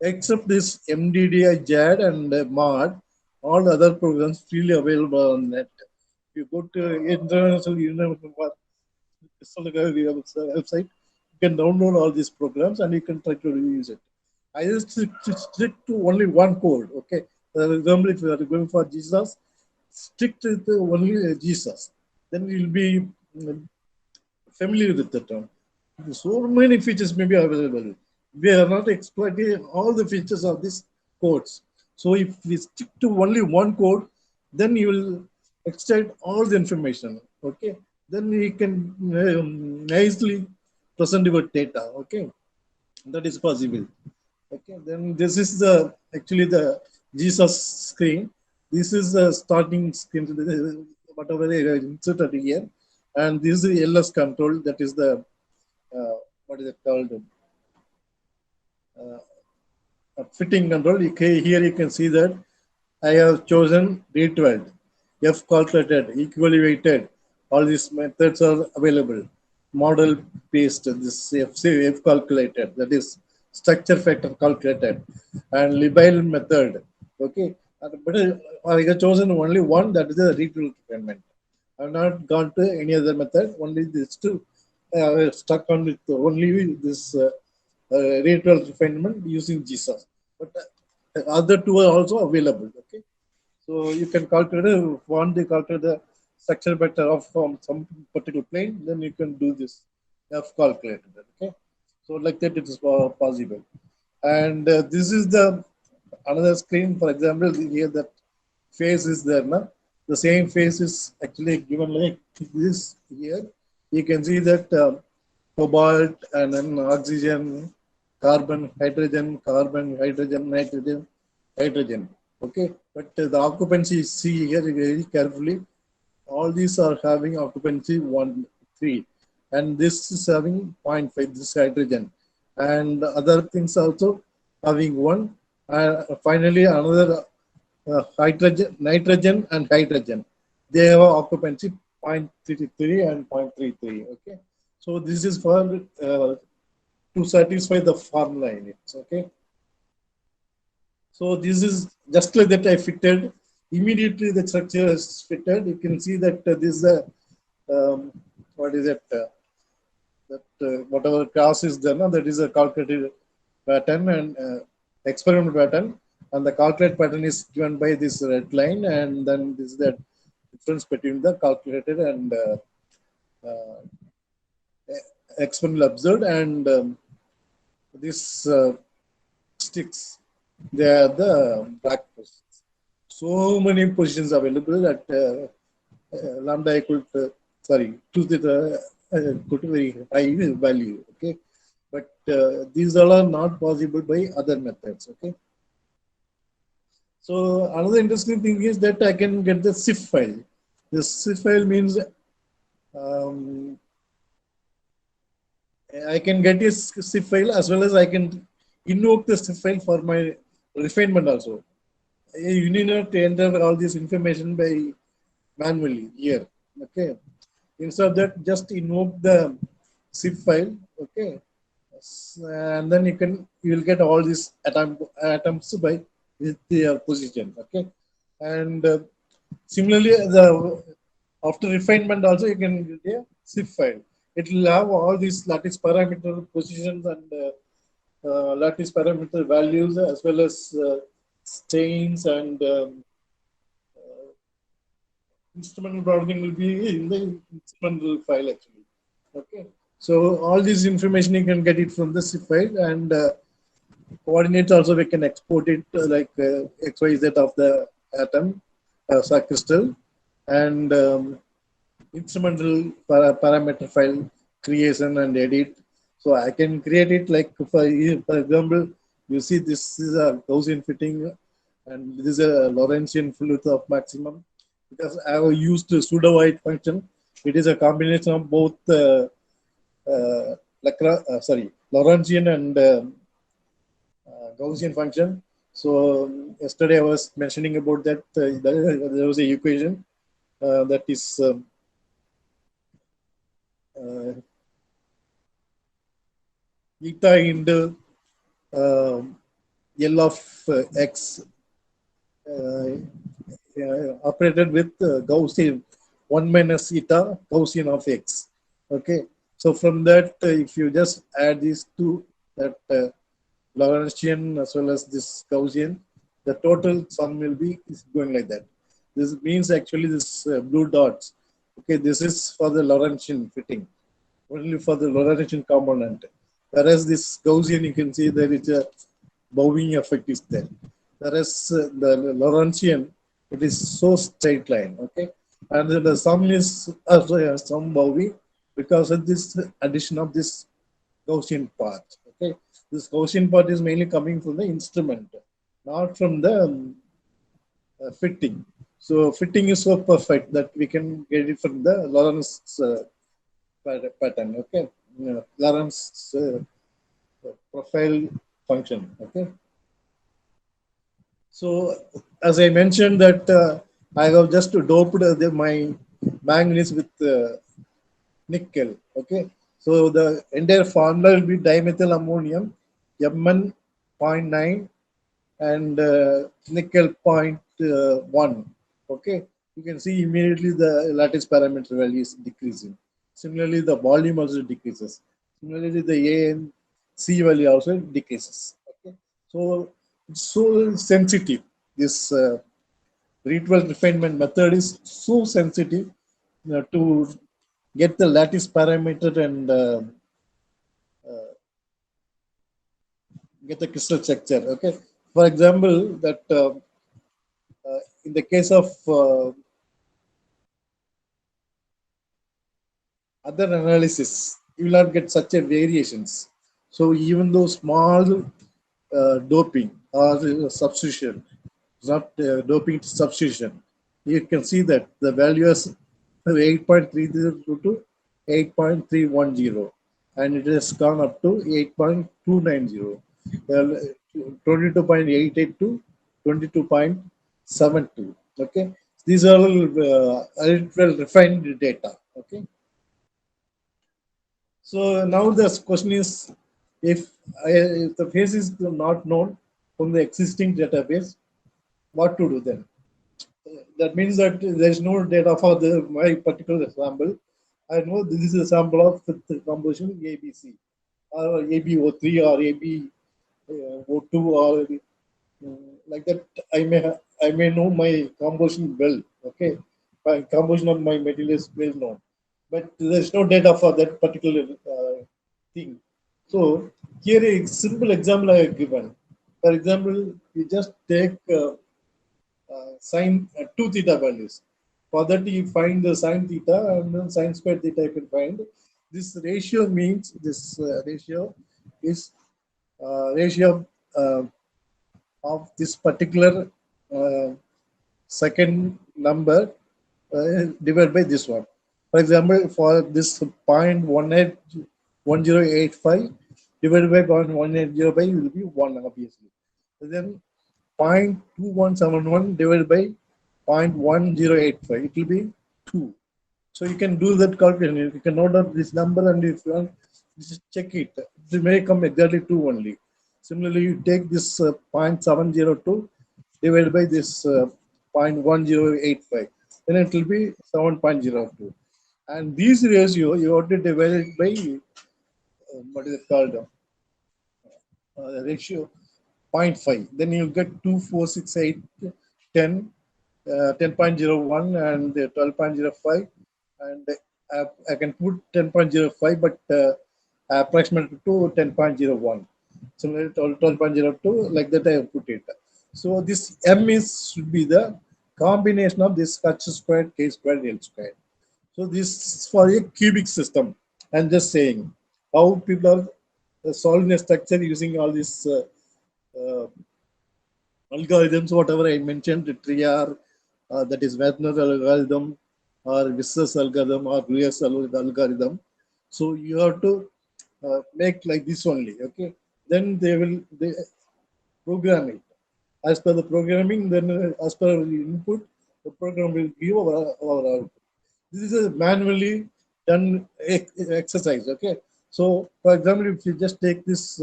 except this MDDI, JAD, and MAD. All other programs freely available on net. If you go to International University website, you can download all these programs and you can try to use it. I just stick to only one code. Okay, for example, if you are going for Jesus, stick to the only Jesus. Then you'll be familiar with the term. So many features may be available. We are not exploiting all the features of these codes. So if we stick to only one code, then you will extract all the information. Okay, then we can nicely present your data. Okay, that is possible. Okay, then this is the actually the Jesus screen. This is the starting screen, whatever I inserted here, and this is the LS control. That is the what is it called? Fitting control. Here you can see that I have chosen D12, F calculated, equally weighted. All these methods are available. Model based, this F calculated, that is structure factor calculated, and Libel method. Okay, but I have chosen only one, that is the retrieval refinement. I have not gone to any other method. Only this two. Stuck on with only this retrieval refinement using Jesus. But other two are also available. Okay, so you can calculate one. They calculate the structure vector of from some particular plane, then you can do this F calculated. Okay, so like that it is possible. And this is the another screen. For example, here that face is there. Na? The same face is actually given like this here. You can see that cobalt and then oxygen, carbon, hydrogen, nitrogen, hydrogen. Okay, but the occupancy, see here very carefully, all these are having occupancy 1 3, and this is having zero point 0.5, this hydrogen, and other things also having 1. Finally another hydrogen, nitrogen and hydrogen, they have occupancy 0.33 and 0.33. Okay, so this is for to satisfy the formula in it. Okay, so this is just like that I fitted. Immediately the structure is fitted. You can see that this is a what is it? That whatever class is there, no, that is a calculated pattern and experimental pattern, and the calculated pattern is given by this red line, and then this is the difference between the calculated and experimental observed, and this sticks. They are the black positions. So many positions available at lambda equal to, sorry, 2 theta equal to very high value. Okay, but these all are not possible by other methods. Okay, so another interesting thing is that I can get the CIF file. The CIF file means I can get a CIF file as well as I can invoke the CIF file for my refinement also. You need not enter all this information by manually here. Okay. Instead of that, just invoke the zip file. Okay. And then you will get all these atoms by with their position. Okay. And similarly, the after refinement also you can get a zip file. It will have all these lattice parameter positions and lattice parameter values, as well as stains, and instrumental routing will be in the instrumental file actually. Okay, so all this information you can get it from the zip file, and coordinates also we can export it like XYZ of the atom, crystal, and instrumental parameter file creation and edit. So I can create it like for example, you see this is a Gaussian fitting and this is a Lorentzian width of maximum because I have used the pseudo white function. It is a combination of both Lorentzian and Gaussian function. So yesterday I was mentioning about that there was a equation that is uh, eta into uh, L of x operated with Gaussian 1 minus eta Gaussian of x. Okay, so from that, if you just add these two, that Lorentzian as well as this Gaussian, the total sum will be is going like that. This means actually this blue dots. Okay, this is for the Lorentzian fitting, only for the Lorentzian component. Whereas this Gaussian, you can see there is a bowing effect is there. Whereas the Lorentzian, it is so straight line. Okay, and then the sum is some bowing because of this addition of this Gaussian part. Okay, this Gaussian part is mainly coming from the instrument, not from the fitting. So fitting is so perfect that we can get it from the Lorentz pattern. Okay, Lorentz profile function. Okay. So as I mentioned that I have just doped my manganese with nickel. Okay, so the entire formula will be dimethyl ammonium Mn.9 and nickel 0.1. Okay, you can see immediately the lattice parameter value is decreasing. Similarly, the volume also decreases. Similarly, the A and C value also decreases. Okay, so it's so sensitive. This ritual refinement method is so sensitive to get the lattice parameter and get the crystal structure. Okay, for example, that in the case of other analysis, you will not get such a variations. So even though small doping or substitution, not doping to substitution, you can see that the value is 8.30 to 8.310 and it has gone up to 8.290. 22.88 to 22.72. Okay, these are all well refined data. Okay, so now the question is, if the phase is not known from the existing database, what to do then? That means that there is no data for my particular sample. I know this is a sample of the composition ABC or ABO3 or ABO2 or like that. I may know my composition well. Okay, my composition of my material is well known, but there's no data for that particular thing. So here a simple example I have given. For example, you just take sine 2 theta values. For that, you find the sine theta and then sine square theta you can find. This ratio means this ratio is ratio of this particular uh, second number divided by this one. For example, for this 0.1085 divided by 0.1805 will be 1 obviously. And then 0.2171 divided by 0.1085, it will be 2. So you can do that calculation. You can note down this number and if you want, just check it. It may come exactly 2 only. Similarly, you take this 0.702 divided by this 0.1085, then it will be 7.02. And these ratio, you have to divide it by what is it called? Ratio 0.5. Then you get 2, 4, 6, 8, 10, 10.01 and 12.05. And I can put 10.05, but approximately to 10.01. Similarly, 12.02, like that I have put it. So this M is should be the combination of this H squared, K squared, L squared. So this is for a cubic system. I'm just saying how people are solving a structure using all these uh, algorithms, whatever I mentioned, TRIAR, that is Werner algorithm, or Visser's algorithm, or Lewis algorithm. So you have to make like this only, okay? Then they program it. As per the programming, then as per the input, the program will give our output. This is a manually done exercise, okay? So, for example, if you just take this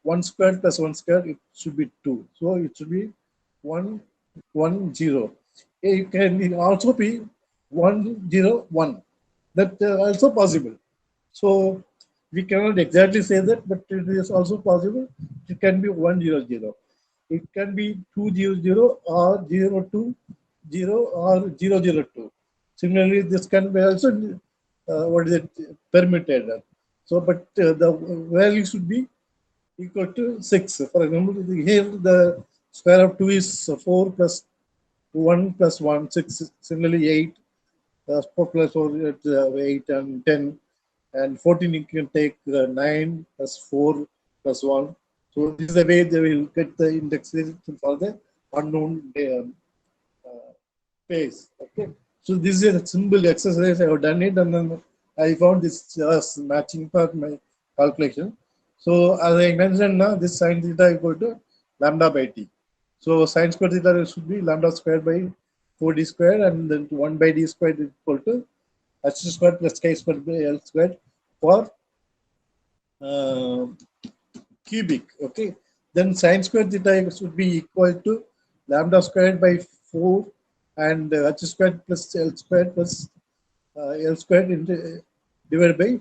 1 squared plus 1 squared, it should be 2. So it should be 1, 1, 0. It can also be 1, 0, 1. That also possible. So we cannot exactly say that, but it is also possible. It can be 1, 0, 0. It can be 2, 0, 0 or 0, 2, 0 or 0, 0, 2. Similarly, this can be also what is it permitted. So, but the value should be equal to 6. For example, here the square of 2 is 4 plus 1 plus 1, 6. Similarly, 8, 4 plus 4 is 8 and 10. And 14 you can take 9 plus 4 plus 1. So this is the way they will get the indexation for the unknown space. Okay. So this is a simple exercise. I have done it, and then I found this just matching for my calculation. So as I mentioned now, this sine theta equal to lambda by t. So sine square theta should be lambda squared by 4d squared, and then 1 by d squared is equal to h squared plus k squared by l squared for uh, cubic. Okay. Then sine square theta should be equal to lambda squared by 4 and h squared plus l squared plus l squared divided by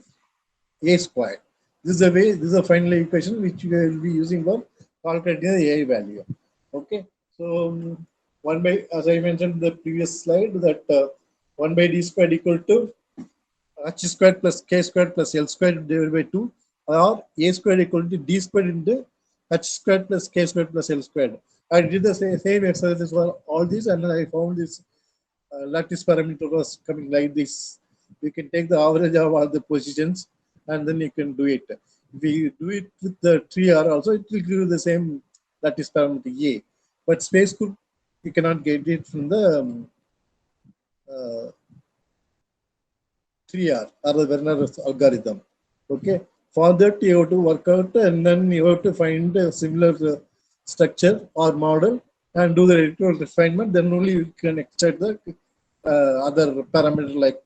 a squared. This is the way, this is a final equation which we will be using for calculating the a value. Okay. So 1 by, as I mentioned in the previous slide, that 1 by d squared equal to h squared plus k squared plus l squared divided by 2, or a squared equal to d squared into h squared plus k squared plus l squared. I did the same exercises for all these, and then I found this lattice parameter was coming like this. You can take the average of all the positions, and then you can do it. If you do it with the tree R also, it will give you the same lattice parameter A. But space could, you cannot get it from the uh, 3R or the Werner's algorithm. Okay. For that, you have to work out, and then you have to find a similar structure or model and do the electrical refinement. Then only you can extract the other parameter like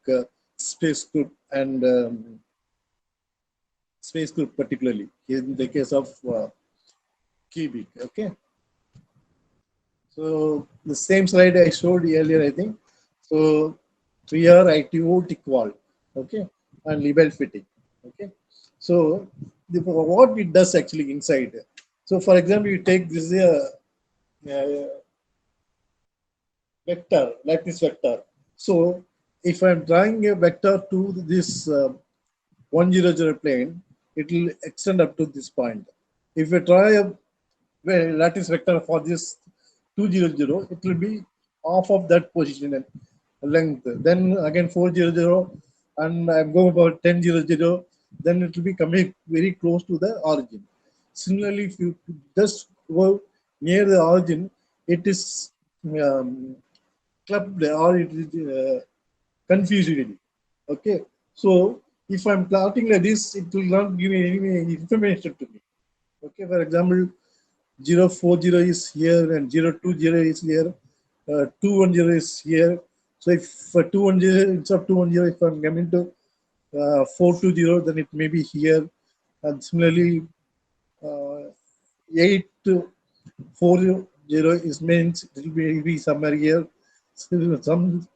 space group and space group, particularly in the case of cubic. Okay. So the same slide I showed earlier, I think. So 3R ITO tick wall, okay, and label fitting, okay. So what it does actually inside. So for example, you take this vector, like this vector. So if I'm drawing a vector to this 100 plane, it will extend up to this point. If you draw a lattice vector for this 200, it will be off of that position and length. Then again 400, and I'm going about 1000, then it will be coming very close to the origin. Similarly, if you just go near the origin, it is clubbed or it is confused. Okay, so if I'm plotting like this, it will not give any information to me. Okay, for example, 040 is here and 020 is here, 210 is here. So if for 210, instead of 210, if I'm coming to 420, then it may be here. And similarly, 840 is means it will be somewhere here. Some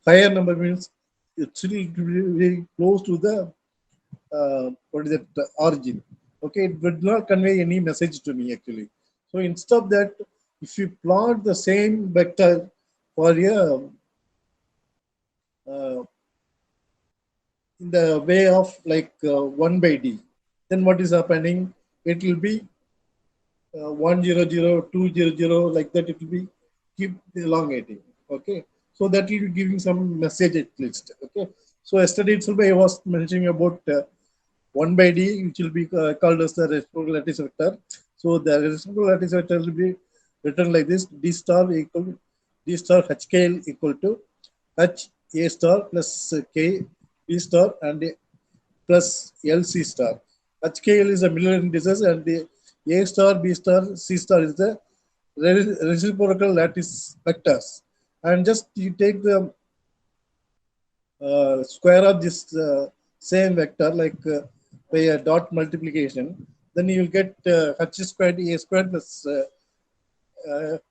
higher number means it should be very close to the what is it, the origin. Okay, it would not convey any message to me actually. So instead of that, if you plot the same vector for a in the way of like 1 by d, then what is happening? It will be 100, 200, like that. It will be keep elongating. Okay, so that will be giving some message at least. Okay, so yesterday itself I was mentioning about 1 by d, which will be called as the reciprocal lattice vector. So the reciprocal lattice vector will be written like this: d star equal d star hkl equal to h a star plus k b star and plus LC star. HKL is the Miller indices and the A star, B star, C star is the reciprocal lattice vectors. And just you take the square of this same vector like by a dot multiplication, then you will get H squared A squared plus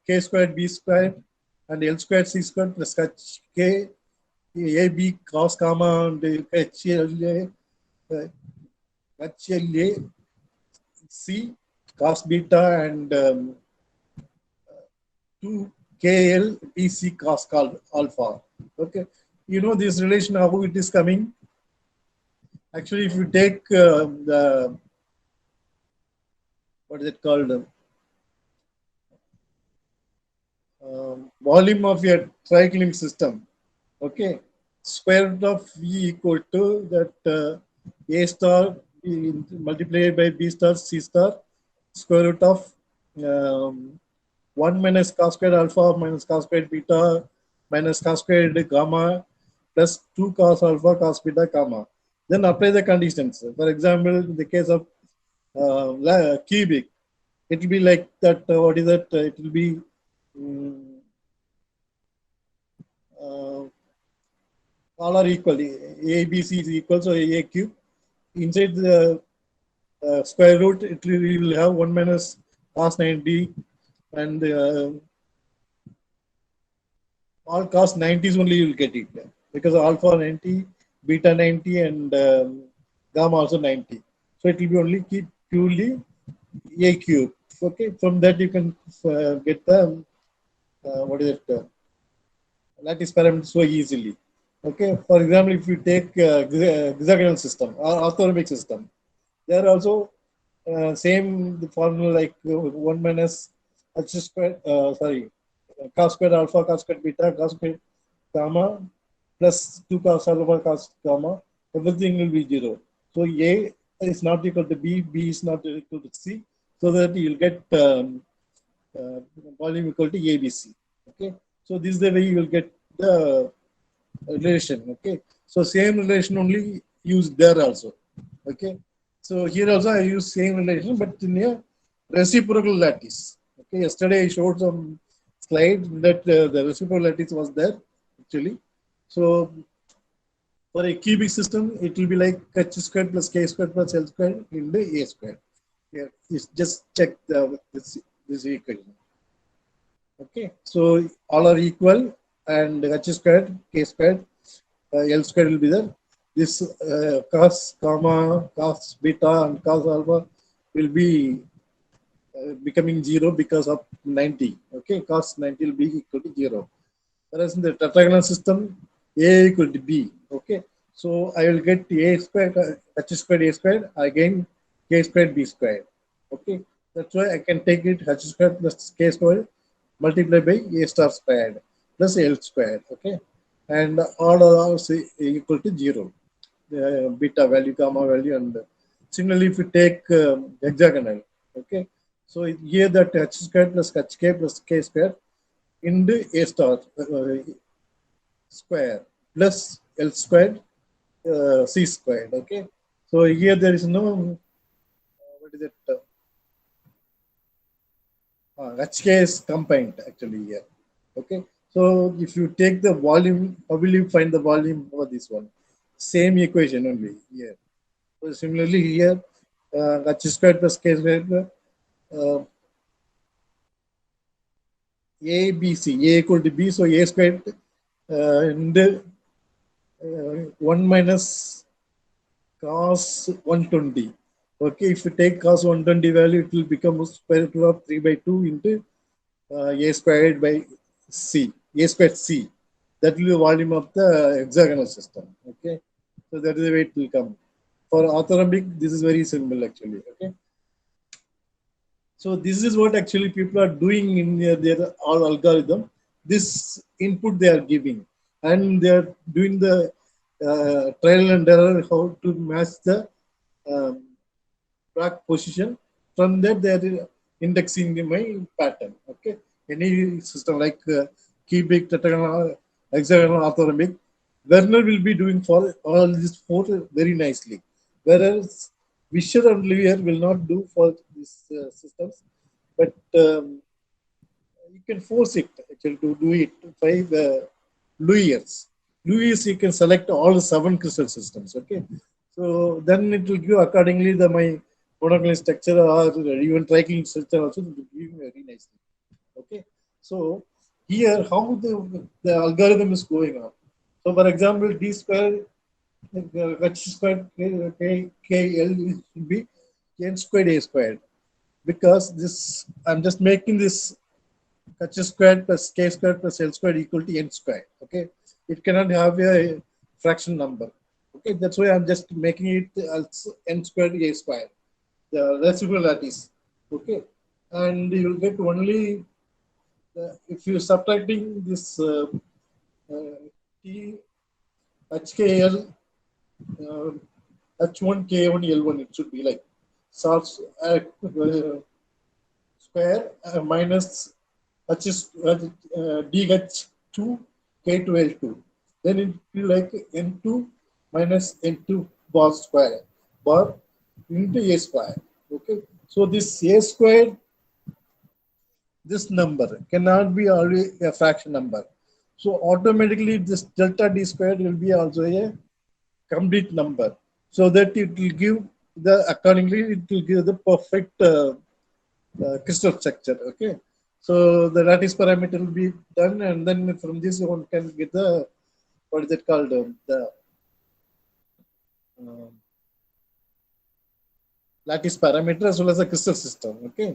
K squared B squared and L squared C squared plus H K A B cos gamma and HLA C cos beta and 2 KL BC cos alpha. Okay, you know this relation how it is coming. Actually, if you take the what is it called volume of your tricycling system, okay, square root of V equal to that A star multiplied by B star C star square root of um, 1 minus cos squared alpha minus cos squared beta minus cos squared gamma plus 2 cos alpha cos beta gamma. Then apply the conditions. For example, in the case of cubic, it will be like that. What is that? It will be um, uh, all are equal. A, B, C is equal, so A cube. Inside the square root, it will have 1 minus cos 90 and all cos 90s only you will get it because alpha 90, beta 90, and gamma also 90. So it will be only keep purely a cube. Okay, from that you can get the what is it lattice parameter so easily. Okay, for example, if you take hexagonal system or orthorhombic system, there are also same the formula like 1 minus h squared, sorry, cos squared alpha, cos squared beta, cos squared gamma plus 2 cos alpha, cos gamma, everything will be 0. So A is not equal to B, B is not equal to C, so that you'll get uh, volume equal to ABC. Okay, so this is the way you will get the relation. Okay, so same relation only used there also. Okay, so here also I use same relation but in a reciprocal lattice. Okay, yesterday I showed some slide that the reciprocal lattice was there actually. So for a cubic system it will be like h squared plus k squared plus l squared into a squared. Here just check this equation. Okay, so all are equal and h squared, k squared, L squared will be there. This cos gamma, cos beta, and cos alpha will be becoming 0 because of 90. Okay, cos 90 will be equal to 0. Whereas in the tetragonal system, A equal to B. Okay, so I will get A squared, H squared, A squared, again K squared, B squared. Okay, that's why I can take it H squared plus K squared multiplied by A star squared plus L squared. Okay, and all are also equal to 0. Beta value, gamma value, and similarly, if you take hexagonal, okay, so here that H squared plus HK plus K squared into A star square plus L squared C squared. Okay, so here there is no what is it? HK is combined actually here. Okay, so if you take the volume, how will you find the volume for this one? Same equation only here. So similarly here, H squared plus K squared, A, B, C, A equal to B, so A squared and 1 minus cos 120. Okay, if you take cos 120 value, it will become square root of 3 by 2 into A squared by C, A squared C. That will be the volume of the hexagonal system. Okay, so that is the way it will come. For orthorhombic, this is very simple actually. Okay, so this is what actually people are doing in their all algorithm. this input they are giving, and they are doing the trial and error how to match the um, track position. From that they are indexing my pattern. Okay, any system like cubic, tetragonal, hexagonal, orthorhombic, Werner will be doing for all these four very nicely, whereas Vischer and Levier will not do for these systems. But you can force it actually to do it by the Lewis. Lewis, you can select all the 7 crystal systems. Okay, so then it will give accordingly the my monoclinic structure or even triclinic structure also it will give very nicely. Okay, so here how the algorithm is going on. So for example, d square h squared k l should be n squared a squared, because this I'm just making this h squared plus k squared plus l squared equal to n squared. Okay, it cannot have a fraction number. Okay, that's why I'm just making it as n squared a squared, the reciprocal lattice. Okay, and you'll get only if you're subtracting this t hkl uh, h1 k1 l1, it should be like source square minus h is dh2 k2 l2. Then it will be like n2 minus n2 bar square bar into a square. Okay, so this a square, this number cannot be always a fraction number. So automatically this delta d squared will be also a complete number, so that it will give the accordingly it will give the perfect crystal structure. Okay, so the lattice parameter will be done, and then from this one can get the what is it called the um, lattice parameter as well as the crystal system. Okay,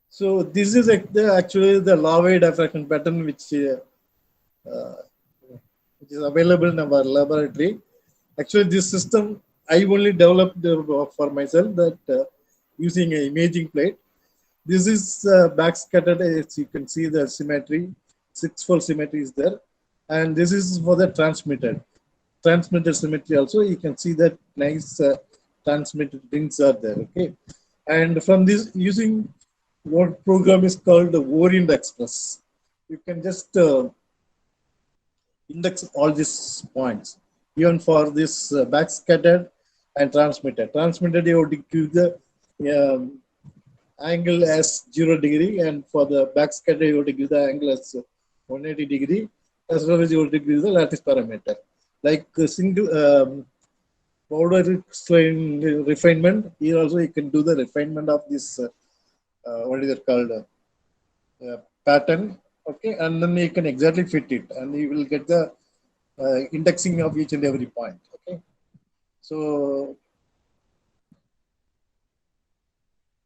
so this is actually the Laway diffraction pattern uh, which is available in our laboratory. Actually, this system I only developed for myself, that using an imaging plate. This is backscattered, as you can see the symmetry, 6-fold symmetry is there. And this is for the transmitted. Transmitted symmetry also, you can see that nice transmitted rings are there. Okay. And from this, using what program is called the Orient Express, you can just index all these points, even for this backscattered and transmitted. Transmitted, you have to give the angle as 0 degree, and for the backscatter, you have to give the angle as 180 degree, as well as you have to give the lattice parameter. Like single powder refinement, here also you can do the refinement of this, what is it called, pattern. Okay, and then you can exactly fit it, and you will get the indexing of each and every point. Okay, so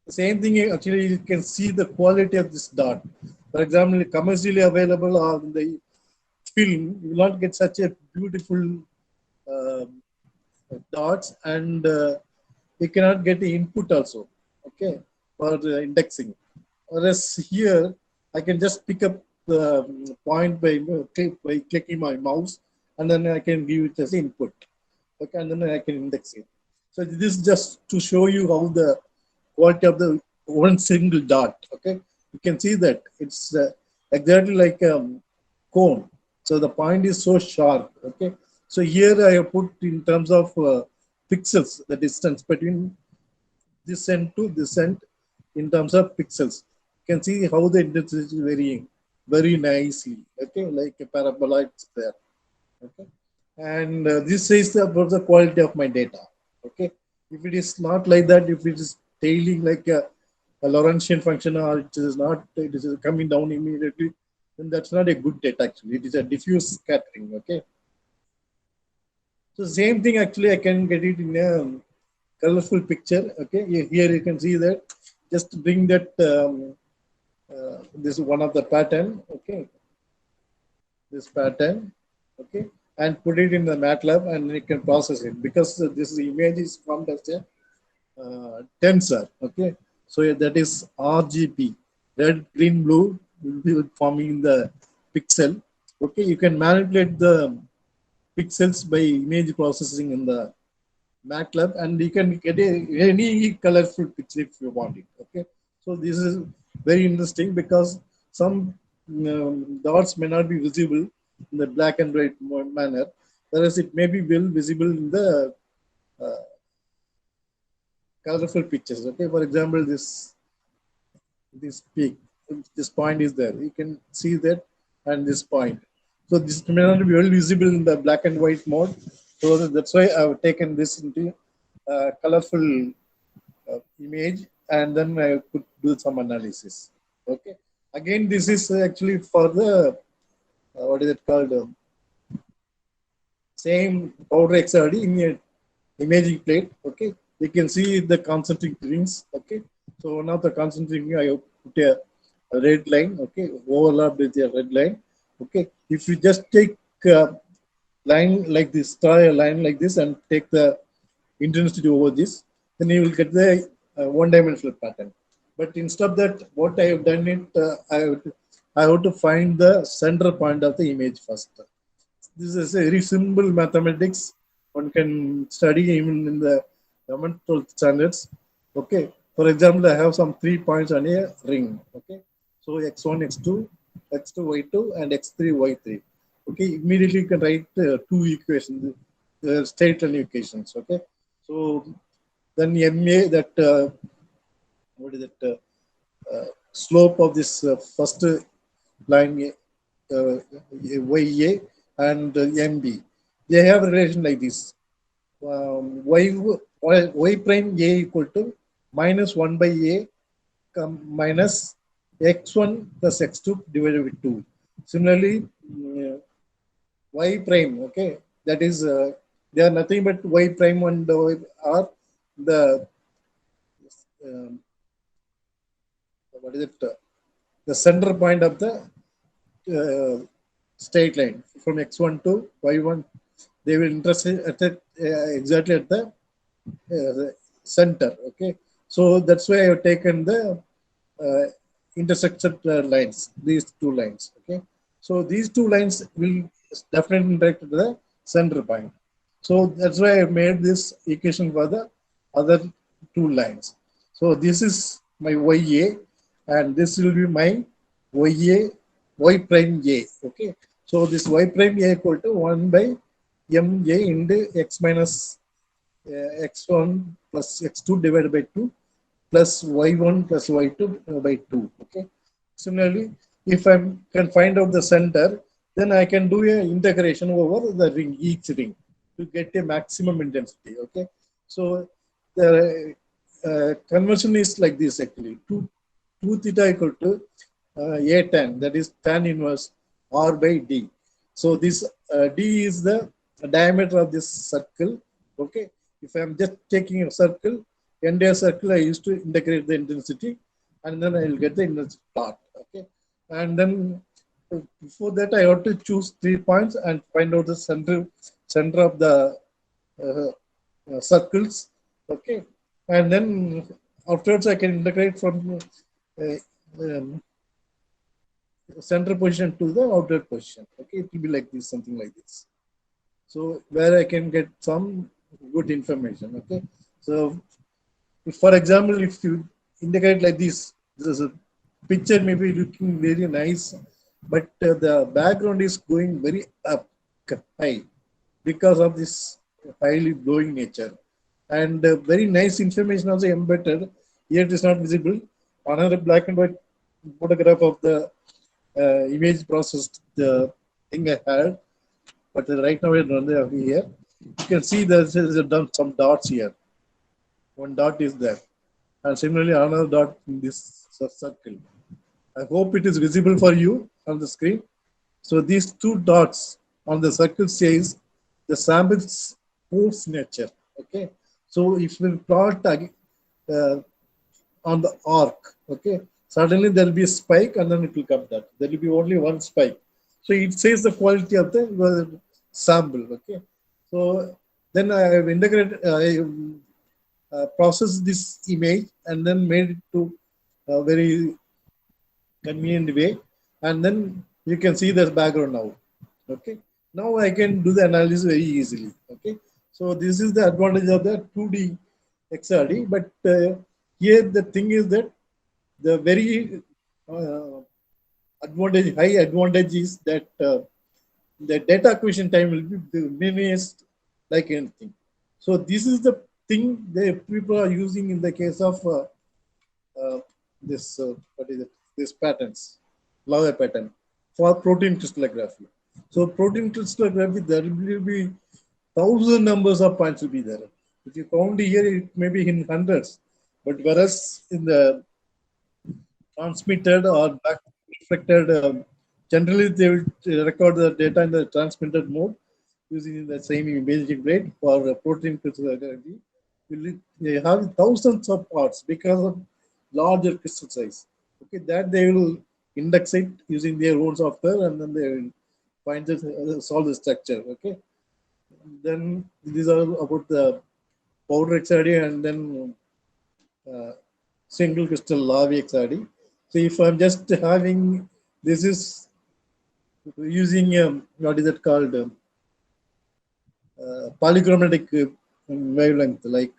the same thing actually you can see the quality of this dot. For example, commercially available on the film, you will not get such a beautiful uh, dots, and you cannot get the input also. Okay, for indexing. Whereas here, I can just pick up the point by clicking my mouse, and then I can give it as input. Okay, and then I can index it. So this is just to show you how the quality of the one single dot. Okay, you can see that it's exactly like a cone. So the point is so sharp. Okay, so here I have put in terms of pixels, the distance between this end to this end in terms of pixels. You can see how the intensity is varying very nicely. Okay, like a parabola, it's there. Okay, and this says about the quality of my data. Okay, if it is not like that, if it is tailing like a Lorentzian function, or it is not, it is coming down immediately, then that's not a good data actually. It is a diffuse scattering. Okay, so same thing actually I can get it in a colorful picture. Okay, here you can see that. Just bring that this is one of the pattern. Okay, this pattern. Okay, and put it in the MATLAB, and you can process it, because this image is formed as a tensor. Okay, So that is RGB, red, green, blue, will be forming the pixel. Okay, you can manipulate the pixels by image processing in the MATLAB, and you can get any colorful picture if you want it. Okay, so this is very interesting because some dots may not be visible in the black and white manner, whereas it may be well visible in the uh, colorful pictures. Okay, for example, this peak, this point is there. You can see that, and this point. So this may not be well visible in the black and white mode. So that's why I've taken this into colorful image, and then I could do some analysis. Okay. Again, this is actually for the what is it called? Same powder XRD in a imaging plate. Okay, you can see the concentric rings. Okay, so one of the concentric ring I put a red line. Okay, overlap with a red line. Okay, if you just take line like this, draw a line like this, and take the intensity over this, then you will get the one-dimensional pattern. But instead of that, what I have done it, I have to find the center point of the image first. This is a very simple mathematics. One can study even in the 11th, 12th standards. Okay. For example, I have some 3 points on a ring. Okay. So x1, x2, x2, y2, and x3, y3. Okay. Immediately you can write two equations, straight line equations. Okay. So then MA, that what is it? Slope of this first line YA and MB. They have a relation like this. Y prime A equal to minus 1 by A minus x1 plus x2 divided by 2. Similarly, Y prime, okay, that is, they are nothing but Y prime and Y are the, um, what is it, the center point of the straight line from x1 to y1. They will intersect at the, exactly at the center. Okay, so that's why I have taken the uh, intersected lines, these two lines. Okay, so these two lines will definitely interact at the center point. So that's why I made this equation for the other two lines. So this is my YA, and this will be my YA, Y prime A. Okay, so this Y prime A equal to 1 by MA into x minus x1 plus x2 divided by 2 plus y1 plus y2 by 2. Okay. Similarly, if I can find out the center, then I can do a integration over the ring, each ring, to get a maximum intensity. Okay. So the conversion is like this actually. 2 theta equal to a tan, that is tan inverse r by d. So this d is the diameter of this circle. Okay. If I'm just taking a circle, entire circle, I used to integrate the intensity, and then I will get the intensity plot. Okay. And then before that, I have to choose 3 points and find out the center of the uh, circles. Okay. And then afterwards, I can integrate from uh, um, center position to the outer position. Okay. It will be like this, something like this. So where I can get some good information. Okay. So if, for example, if you indicate like this, there's a picture may be looking very nice, but the background is going very up high because of this highly glowing nature, and very nice information also embedded. Here it is not visible. Another black and white photograph of the image processed thing I had, but right now we're not there here. You can see there's done some dots here. One dot is there, and similarly another dot in this circle. I hope it is visible for you on the screen. So these two dots on the circle says the sample's force nature. Okay, so if we plot on the arc, okay, suddenly there will be a spike and then it will come down. There will be only one spike. So it says the quality of the sample. Okay, so then I have integrated. processed this image and then made it to a very convenient way, and then you can see the background now. Okay, now I can do the analysis very easily. Okay, so this is the advantage of the 2D XRD. But here the thing is that the very uh, high advantage is that the data acquisition time will be diminished like anything. So this is the thing that people are using in the case of uh, this what is it? This patterns, lava pattern for protein crystallography. So protein crystallography, there will be thousand numbers of points will be there. If you count here, it may be in hundreds. But whereas in the transmitted or back reflected, generally they will record the data in the transmitted mode using the same imaging rate for protein crystallography. They have thousands of parts because of larger crystal size. Okay, that they will index it using their own software, and then they will find the solve the structure. Okay, then these are about the powder XRD and then uh, single crystal lava XRD. So if I'm just having this is using what is it called polychromatic wavelength, like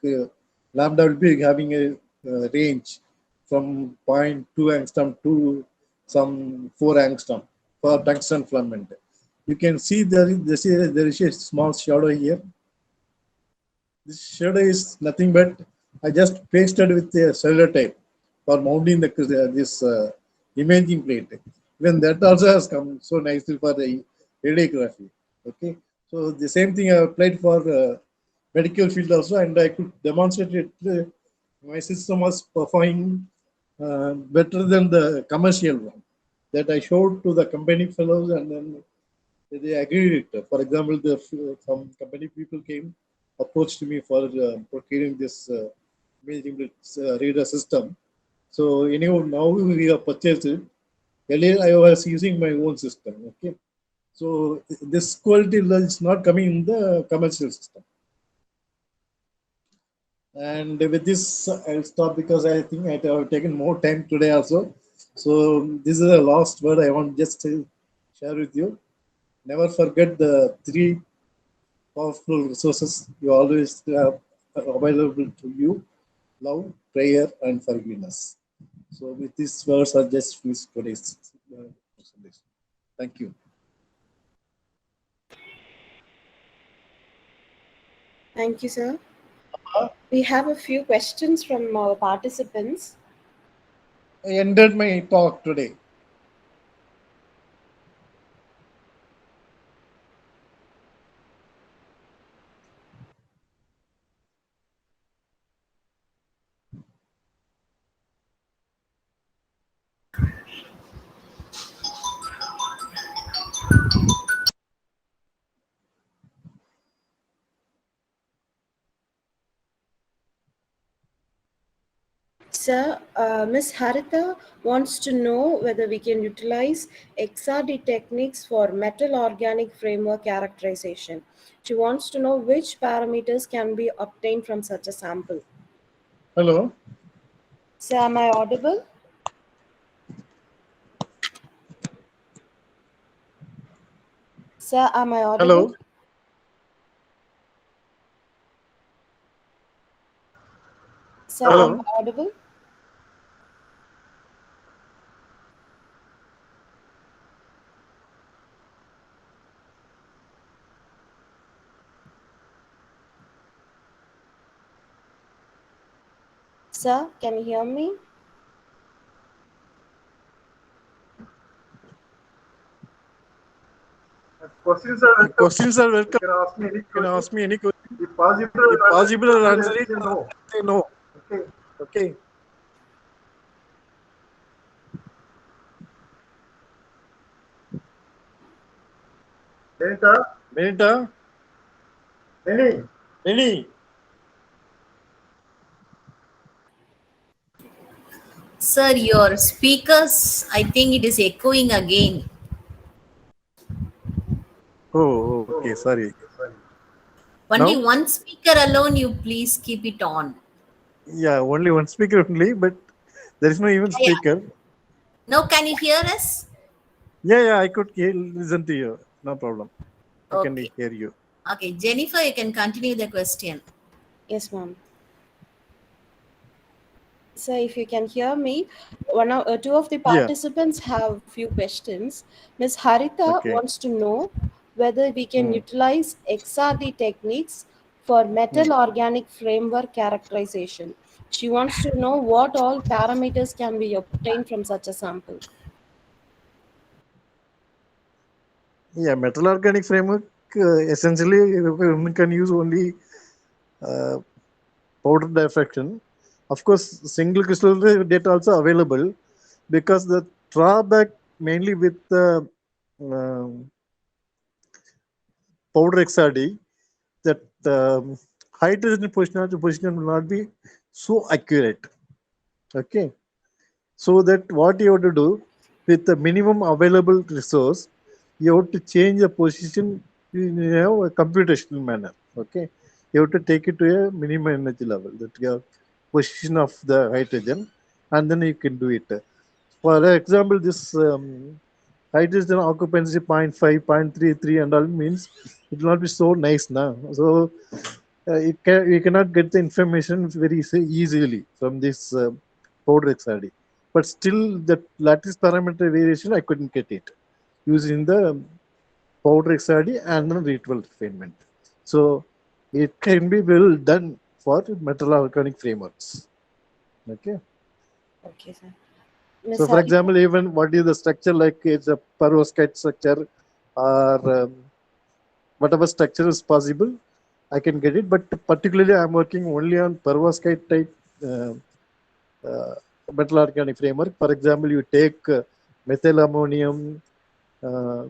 lambda will be having a range from zero point 0.2 angstrom to some 4 angstrom for tungsten filament. You can see there is a small shadow here. This shadow is nothing but I just pasted with a cellular tape for mounting this imaging plate. Even that also has come so nicely for the radiography. Okay, so the same thing I applied for medical field also, and I could demonstrate it. My system was performing better than the commercial one that I showed to the company fellows, and then they agreed it. For example, some company people came, approached me for procuring this imaging reader system. So anyhow, now we have purchased it. Earlier, I was using my own system. Okay, so this quality is not coming in the commercial system. And with this, I'll stop because I think I have taken more time today also. So this is the last word I want just to share with you. Never forget the three powerful resources you always have available to you: love, prayer, and forgiveness. So with these words, I'll just finish today's presentation. Thank you. Thank you, sir. We have a few questions from our participants. I ended my talk today. Sir, Ms. Harita wants to know whether we can utilize XRD techniques for metal organic framework characterization. She wants to know which parameters can be obtained from such a sample. Hello. Sir, am I audible? Sir, am I audible? Hello. Sir, am Hello. I audible? Sir, can you hear me? Questions are welcome. You can ask me any question. If possible, I'll answer it. Say no. Okay. Okay. Benita. Any. Sir, your speakers, I think it is echoing again. Oh, okay. Sorry. Only Now? one speaker alone, you please keep it on. Yeah, only one speaker only, but there is no even Yeah, yeah. speaker. No, can you hear us? Yeah, I could listen to you. No problem. I can Okay. hear you. Okay, Jennifer, you can continue the question. Yes, ma'am. So, if you can hear me, two of the Yeah. participants have few questions. Ms. Harita Okay. wants to know whether we can Hmm. utilize XRD techniques for Hmm. metal organic framework characterization. She wants to know what all parameters can be obtained from such a sample. Yeah, metal organic framework essentially one can use only uh, powder diffraction. Of course, single crystal data also available because the drawback mainly with the powder XRD that hydrogen position will not be so accurate. Okay, so that what you have to do with the minimum available resource, you have to change the position in a computational manner. Okay, you have to take it to a minimum energy level, that your position of the hydrogen, and then you can do it. For example, this hydrogen occupancy 0.5, 0.33 and all means it will not be so nice now. So you cannot get the information very easily from this powder XRD. But still, the lattice parameter variation I couldn't get it using the powder XRD and the ritual refinement. So it can be well done for metal organic frameworks. Okay. Okay, sir. So, Ms. for Harita, example, even what is the structure like it's a perovskite structure or whatever structure is possible, I can get it. But particularly, I'm working only on perovskite type uh, uh, metal organic framework. For example, you take methyl ammonium, uh,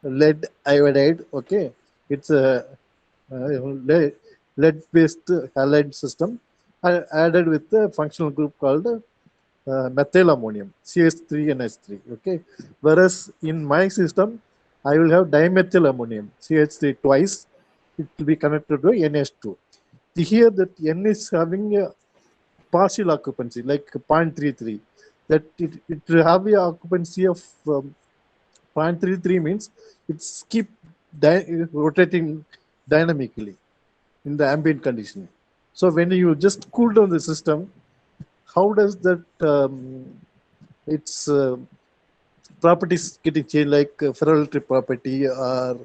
lead iodide. Okay, it's a lead-based halide system added with a functional group called methyl ammonium CH3NH3. Okay, whereas in my system I will have dimethyl ammonium CH3 twice. It will be connected to NH2. Here that N is having a partial occupancy like 0.33. That it will have a occupancy of 0.33 means it's keep rotating dynamically in the ambient condition. So when you just cool down the system, how does that its properties getting changed, like ferroelectric property or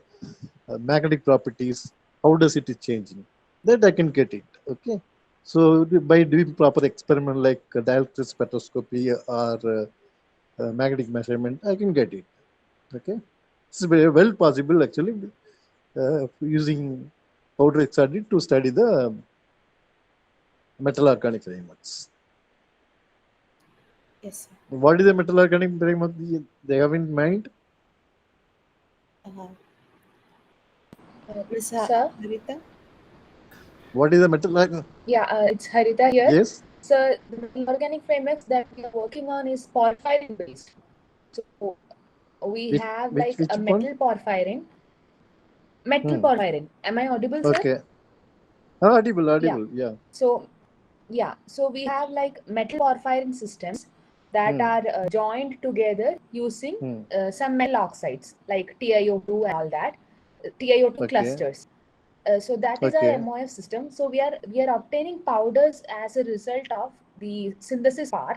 magnetic properties? How does it is changing? That I can get it. Okay. So by doing proper experiment like dielectric spectroscopy or magnetic measurement, I can get it. Okay, it's very well possible actually using powder XRD to study the metal organic frameworks. yes, sir. What is the metal organic framework they have in mind? Uh, Ms. Sir, Harita? What is the metal? yeah, it's Harita here. Yes. So the metal organic frameworks that we are working on is porphyrin based. So we Which have which like a which one? metal porphyrin. Metal Hmm. porphyrin. Am I audible, sir? Okay. Audible, Yeah. audible. Yeah. So yeah, so we have like metal porphyrin systems that Hmm. are joined together using Hmm. some metal oxides like TiO2 and all that, TiO2 Okay. clusters. So that is our Okay. MOF system. So we are obtaining powders as a result of the synthesis part,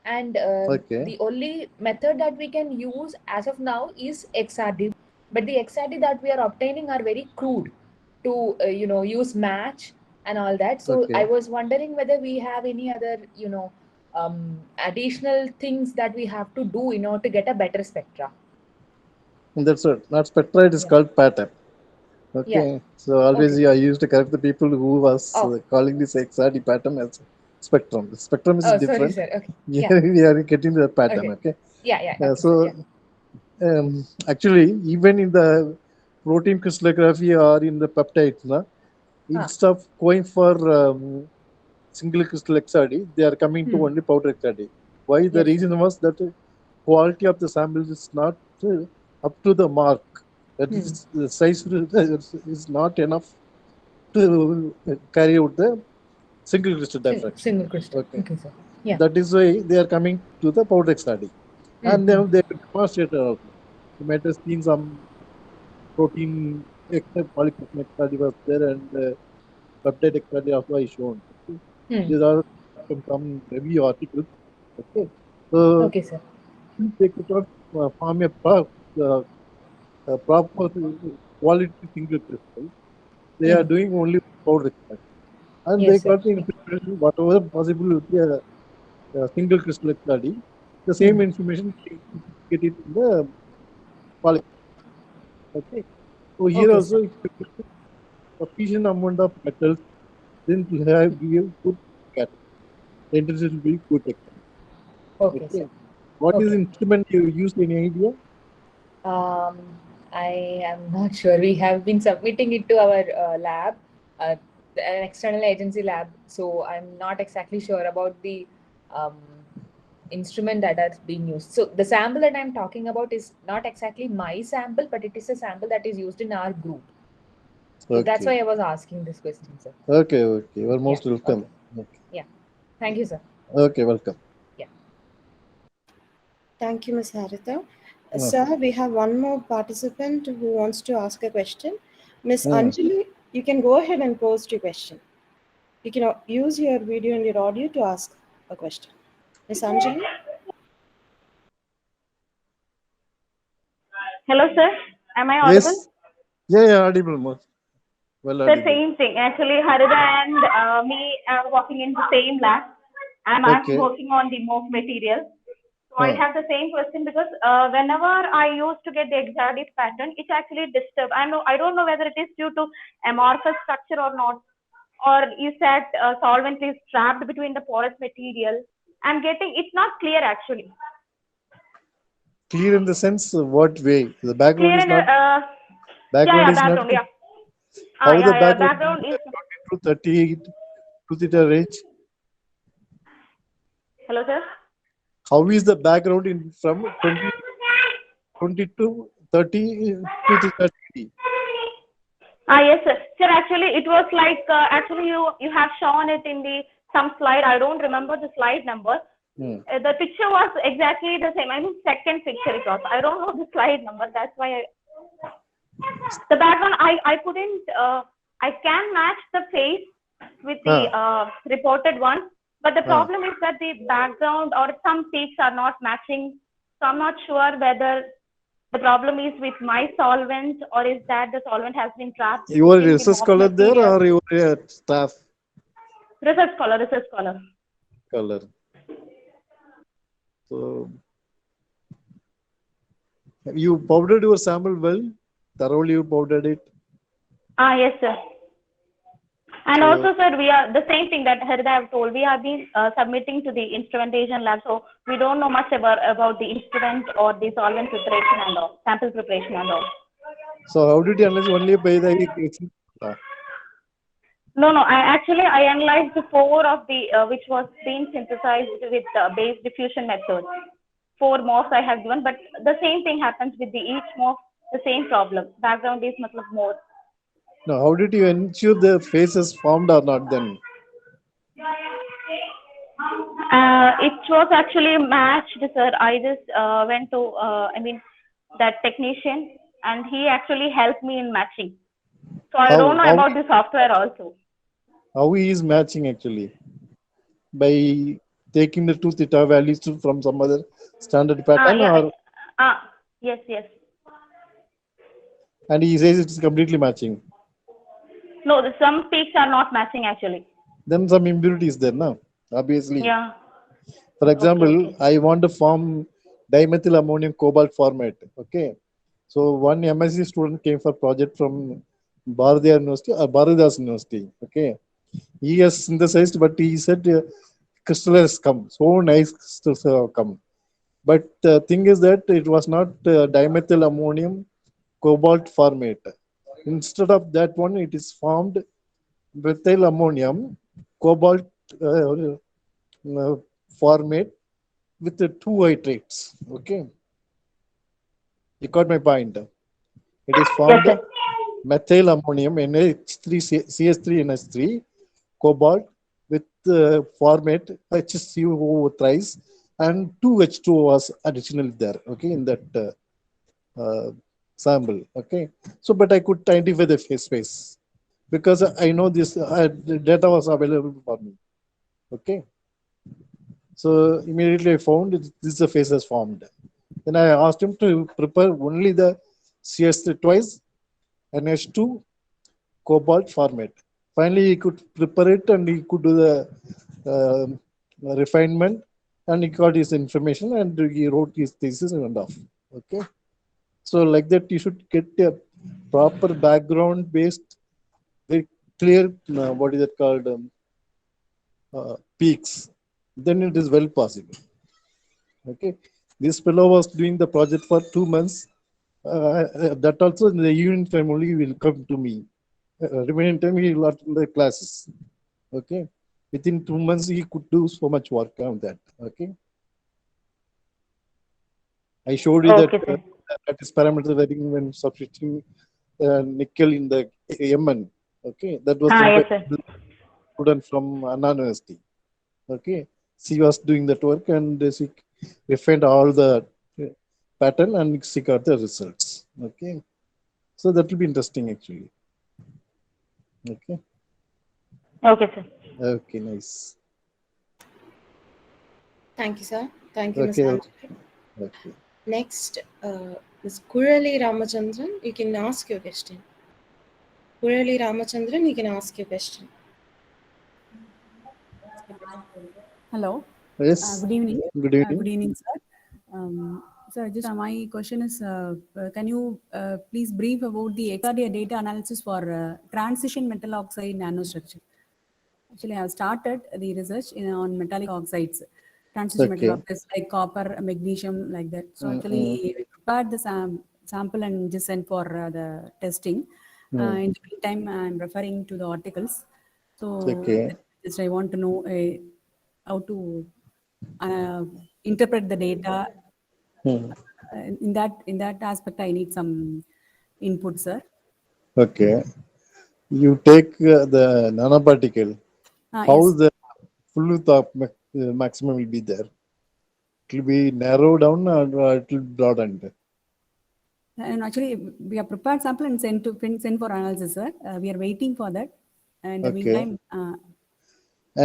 and Okay. the only method that we can use as of now is XRD. But the XRD that we are obtaining are very crude to use match and all that. So I Okay. was wondering whether we have any other additional things that we have to do in order to get a better spectra. And that's it. Not spectra. It is Yeah. called pattern. Yeah. Okay. So always Okay. I used to correct the people who was Oh. calling this XRD pattern as spectrum. The spectrum is Oh, sorry, different. sir. Okay. Yeah, Yeah. we are getting the pattern. Okay. Okay. Yeah. Yeah. Okay, sir. So Yeah. actually, even in the protein crystallography or in the peptides, na, Huh. instead of going for single crystal XRD, they are coming to Hmm. only powder XRD. Why? The Yes, sir. reason was that quality of the samples is not up to the mark. That Hmm. is, the size is not enough to carry out the single crystal diffraction. Single crystal. Okay. Okay, sir. Yeah. That is why they are coming to the powder study. And then they demonstrated also. You might have seen some protein except polypeptide study was there, and peptide study also I shown. Okay. These are from some review articles. Okay. So Okay, sir. they could not form proper quality single crystal. They are doing only powder study. And they Yes, sir. got the information, whatever possible with single crystal study, the same information they get it in the poly. Okay. So here Okay, also, sir. if you put sufficient amount of metals, then to have give good catalyst. The interest will be good. Okay, Okay. sir. What is the Okay. instrument you use? Any idea? Um, I am not sure. We have been submitting it to our lab, uh, an external agency lab. So I'm not exactly sure about the um, instrument that has been used. So the sample that I'm talking about is not exactly my sample, but it is a sample that is used in our group. So that's Okay. why I was asking this question, sir. Okay. Okay. You are Yeah. most welcome. Okay. Yeah. Thank you, sir. Okay. Welcome. Yeah. Thank you, Ms. Haritha. Uh, Sir, we have one more participant who wants to ask a question. Ms. uh, Anjali, you can go ahead and post your question. You can use your video and your audio to ask a question. Ms. Anjali? Hello, sir. Am I audible? yes. Yeah. Audible. Well The audible. same thing. Actually, Harida and me are working in the same lab. I'm Okay. working on the MOF material. So I Uh, have the same question because whenever I used to get the hexadecimal pattern, it's actually disturbed. I don't know whether it is due to amorphous structure or not, or is that solvent is trapped between the porous material. I'm getting it's not clear actually. clear in the sense, what way? The background Clear is in not. yeah, Background yeah, is not. background, yeah. How the Yeah, yeah, background background is. to 38 to theta range? Hello, sir. How is the background in from 20 to 30 to theta degree? Yes, sir. Sir, actually, it was like actually you have shown it in the some slide. I don't remember the slide number. Hmm. The picture was exactly the same. I mean, second picture it was. I don't know the slide number. That's why the background I couldn't. I can match the face with the Huh. reported one, but the Huh. problem is that the background or some peaks are not matching. So I'm not sure whether the problem is with my solvent or is that the solvent has been trapped Your between the research MOF color there material. or your staff Research scholar, research scholar. color? So you powdered your sample well, thoroughly you powdered it. Yes, sir. And So also, sir, we are the same thing that Harida have told. We have been submitting to the instrumentation lab, so we don't know much about the instrument or the solvent preparation and all, sample preparation and all. so how did you analyze only by the No, no. I analyzed the four of the which was being synthesized with base diffusion method. Four MOFs I have given, but the same thing happens with the each MOF. The same problem. Background is much more. no, how did you ensure the faces formed or not then? It was actually matched, sir. I just went to, that technician, and he actually helped me in matching. So I don't How know how about the software also. how he is matching actually? By taking the two theta values from some other standard pattern, Yeah. or Yes, yes. and he says it's completely matching. No, some peaks are not matching actually. Then some impurity is there now, obviously. Yeah. For Okay, example, okay. I want to form dimethyl ammonium cobalt format. Okay. So one MSc student came for project from Bharathiar University or Bharadas University. Okay. He has synthesized, but he said crystal has come. So nice crystals have come. But the thing is that it was not dimethyl ammonium cobalt format. Instead of that one, it is formed methyl ammonium cobalt format with the two nitrates. Okay, you got my point. It is Yes, formed sir. methyl ammonium NH3 CS3 NH3 cobalt with format HCO thrice and 2H2O was additionally there, okay, in that sample, okay. So, but I could identify the space because I know this the data was available for me, okay. So immediately I found this phase has formed. Then I asked him to prepare only the CS3 twice and H2 cobalt format. Finally, he could prepare it and he could do the refinement and he got his information and he wrote his thesis and off. Okay. So like that, you should get a proper background based, very clear, what is it called, peaks. Then it is well possible. Okay. This fellow was doing the project for 2 months. That also in the evening time only will come to me. Remaining time he will attend the classes. Okay. Within 2 months he could do so much work on that. Okay. I showed you that Okay, sir. that is parameter varying when substituting nickel in the Mn. Okay. That was done by Yes, sir. student from Anna University. Okay. She was doing that work and she refined all the pattern and she got the results. Okay. So that will be interesting actually. Okay. Okay, sir. Okay, nice. Thank you, sir. Thank you, Ms. Okay, Angela. okay. Next, Ms. Kurali Ramachandran, you can ask your question. Kurali Ramachandran, you can ask your question. Hello. Yes. Good evening. Good Good evening. evening, sir. Sir, just my question is, can you please brief about the XRD data analysis for transition metal oxide nanostructure? Actually, I have started the research on metallic oxides, transition metal Okay. oxides like copper, magnesium, like that. So actually, we prepared the sample and just sent for the testing. In the meantime, I'm referring to the articles. So Okay. just I want to know how to uh, interpret the data. Hmm. In that aspect, I need some input, sir. Okay. You take the nanoparticle. How Yes. the full width of maximum will be there? It will be narrowed down or it will broadened. And actually, we have prepared sample and sent for analysis, sir. We are waiting for that. And in the Okay. meantime,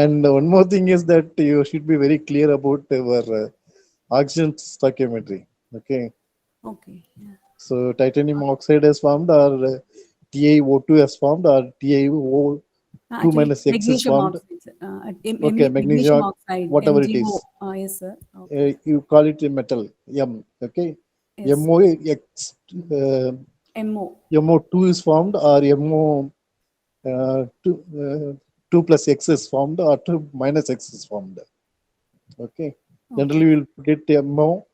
And one more thing is that you should be very clear about our oxygen stoichiometry. Okay. okay. Yeah. So titanium oxide has formed or TiO2 has formed or TiO2 Actually, minus X is magnesium formed. oxide, Okay, magnesium magnesium, oxide, whatever it MgO. is, Yes, sir. Okay. you call it a metal, M. Okay, Yes. MOX, MO. MO2 is formed or MO 2 plus X is formed or 2 minus X is formed. Okay, generally Okay. we'll get MO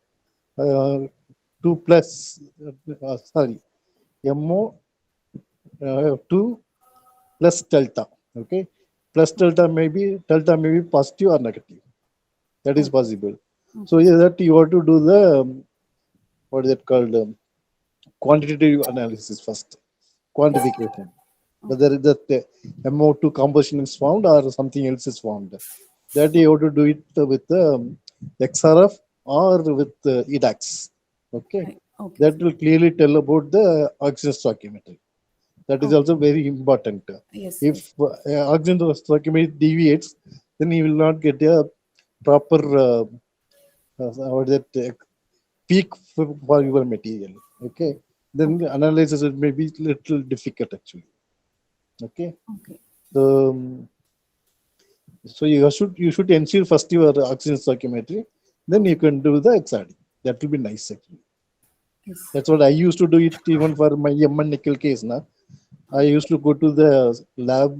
2 plus, sorry, MO 2 plus delta. Okay, plus delta may be positive or negative. That is Okay. possible. So Okay, yeah, sir. that you have to do the what is it called, quantitative analysis first, quantification. Okay. Whether that MO2 composition is found or something else is found. That you have to do it with XRF or with EDAX. Okay, Okay, that sir. will clearly tell about the oxygen stoichiometry. That is also Okay. very important. Yes. If Yes. oxygen stoichiometry deviates, then you will not get a proper what is that peak for your material. Okay, then the Okay. analysis may be little difficult actually. Okay, Okay. so so you should ensure first your oxygen stoichiometry, then you Okay. can do the XRD. That will be nice actually. Yes. That's what I used to do it even for my Mn nickel case. Na, I used to go to the lab,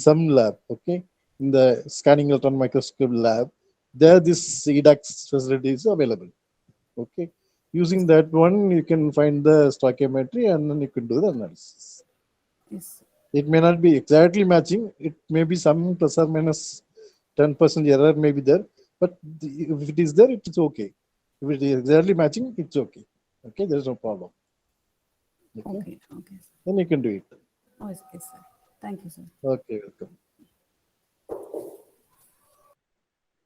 some lab, okay, in the scanning electron microscope lab. There, this EDAX facility is available. Okay, Yes. using that one, you can find the stoichiometry and then you can do the analysis. Yes. It may not be exactly matching. It may be some plus or minus 10% error may be there, but if it is there, it's okay. If it is exactly matching, it's okay. Okay, there is no problem. Okay, Okay. Okay. then you can do it. Oh, yes, yes, sir. Thank you, sir. Okay, welcome.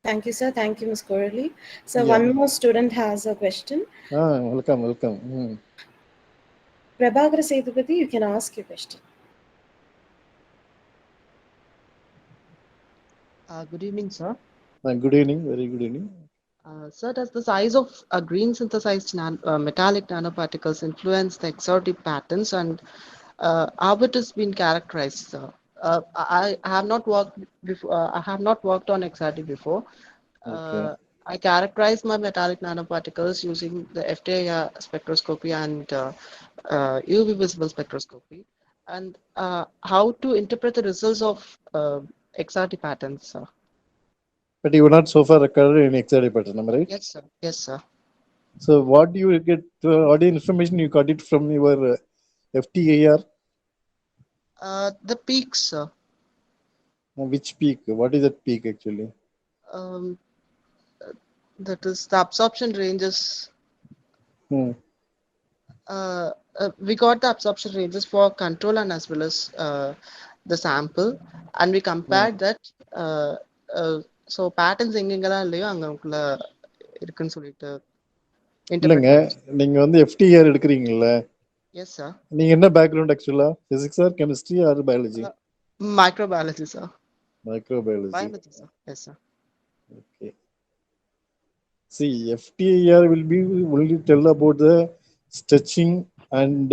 Thank you, sir. Thank you, Ms. Corley. So Yeah. one more student has a question. Welcome, welcome. Prabhakar Sethupathi, you can ask your question. Good evening, sir. Good evening, very good evening. Sir, does the size of green synthesized metallic nanoparticles influence the XRD patterns, and how it has been characterized, sir? I have not worked before. I have not worked on XRD before. Okay. I characterize my metallic nanoparticles using the FTIR spectroscopy and UV visible spectroscopy. And how to interpret the results of XRD patterns, sir? But you were not so far recorded in XRD pattern, am I right? Yes, sir. Yes, sir. So what do you get, what information you got it from your FTAR? The peaks, sir. Which peak? What is that peak actually? Um, that is the absorption ranges. Hmm. We got the absorption ranges for control and as well as the sample, and we compared that. Uh, so patterns எங்கெங்கெல்லாம் இல்லையோ அங்கக்குள்ள இருக்குன்னு சொல்லிட்டு interpret இல்லைங்க, பண்ணோம். நீங்க வந்து FTAR எடுக்கிறீங்கல்ல, yes sir. நீங்க என்ன பேக்ரவுண்ட் ஆக்சுவலா? Physics R chemistry R biology? Microbiology sir. Microbiology. Biology sir. Yes sir. Okay. See, FTAR will be only tell about the stretching and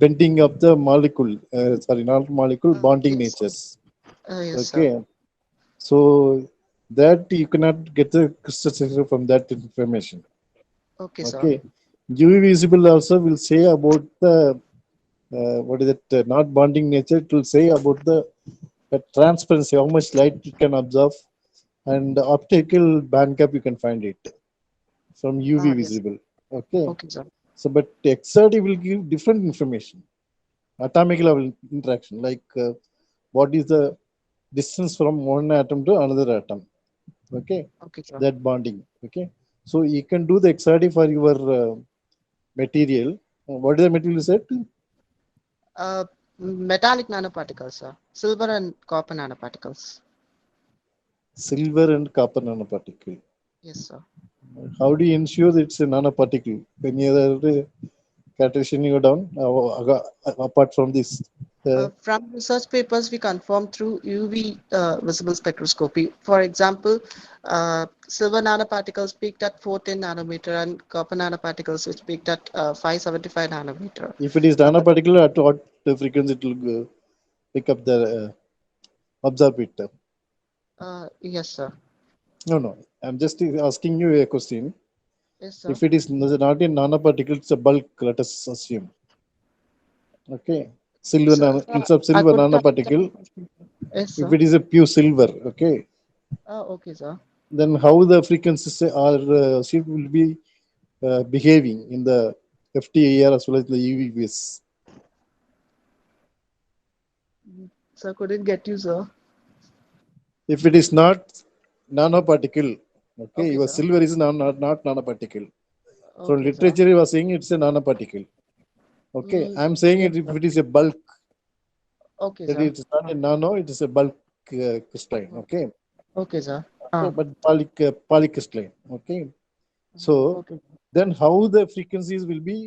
bending of the molecule. Sorry, not molecule, bonding Yes. natures. Yes, Okay. sir. So that you cannot get the crystal structure from that information. Okay, sir. Okay. UV visible also will say about the what is it? Not bonding nature. It will say about the transparency, how much light it can absorb, and the optical band gap you can find it from UV Yes. visible. Okay. Okay, sir. So, but XRD will give different information, atomic level interaction, like what is the distance from one atom to another atom. Okay. Okay, sir. That bonding. Okay. So you can do the XRD for your material. What is the material set? Metallic nanoparticles, sir. Silver and copper nanoparticles. Silver and copper nanoparticle. Yes, sir. How do you ensure that it's a nanoparticle? Any other characterization you done apart from this? From research papers, we confirm through UV visible spectroscopy. For example, silver nanoparticles peaked at 410 nanometer and copper nanoparticles which peaked at 575 nanometer. If it is nanoparticle, at what frequency it will pick up the absorb it? Yes, sir. No. I'm just asking you a question. Yes, sir. If it is not a nanoparticle, it's a bulk, let us assume. Okay. Silver instead of silver nanoparticle. Yes, sir. If it is a pure silver, okay. Okay, sir. Then how the frequencies are shift will be behaving in the FTIR as well as the UVs? Sir, couldn't get you, sir. If it is not nanoparticle, okay, your sir. silver is not nanoparticle. So Okay, literature was saying it's a nanoparticle. Okay, I'm saying it if it is a bulk. Okay, That sir. it's not a nano, it is a bulk crystalline. Okay. Okay, sir. Okay, but polycrystalline. Okay. So Okay. then how the frequencies will be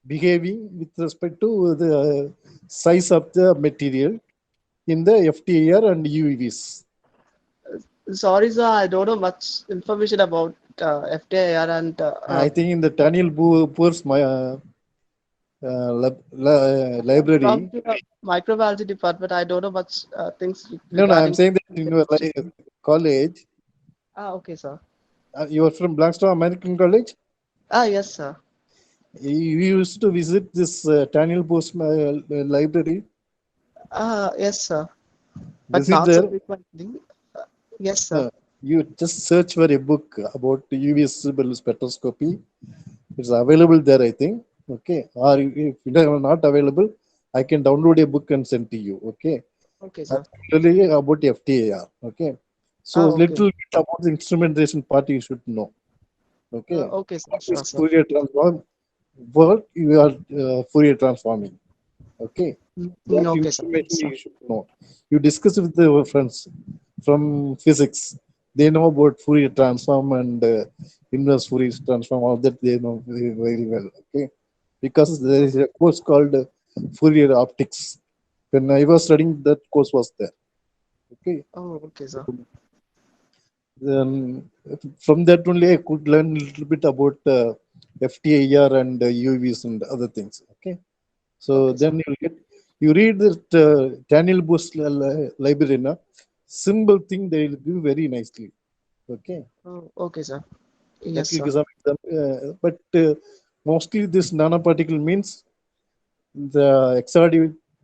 behaving with respect to the size of the material in the FTIR and UVs? Sorry, sir, I don't know much information about FTIR and. I think in the Daniel Boer's library. From the microbiology department, I don't know much things No, I'm regarding. saying that in your college. Okay, sir. You are from Blackstone American College? Yes, sir. You used to visit this Daniel Boer's library? Yes, sir. But Visit not so there. frequently. Yes, sir. You just search for a book about UV visible spectroscopy. It's available there, I think. Okay. Or if it is not available, I can download a book and send to you. Okay. Okay, sir. Particularly about FTAR. Okay. So Okay. little bit about the instrumentation part you should know. Okay. Okay, sir. What Sure, is sir. Fourier transform? What you are Fourier transforming. Okay. That Okay, sir. information you should know. You discuss with your friends from physics. they know about Fourier transform and inverse Fourier transform. All that they know very, very well. Okay, because there is a course called Fourier optics. When I was studying, that course was there. Okay, Oh, okay, sir. then from that only I could learn a little bit about FTIR and UVs and other things. Okay, so Okay, then sir. you read that Daniel Bush library, na, simple thing they will give very nicely. Okay, Oh, okay, sir. that Yes, will sir. give some but mostly this nanoparticle means the XRD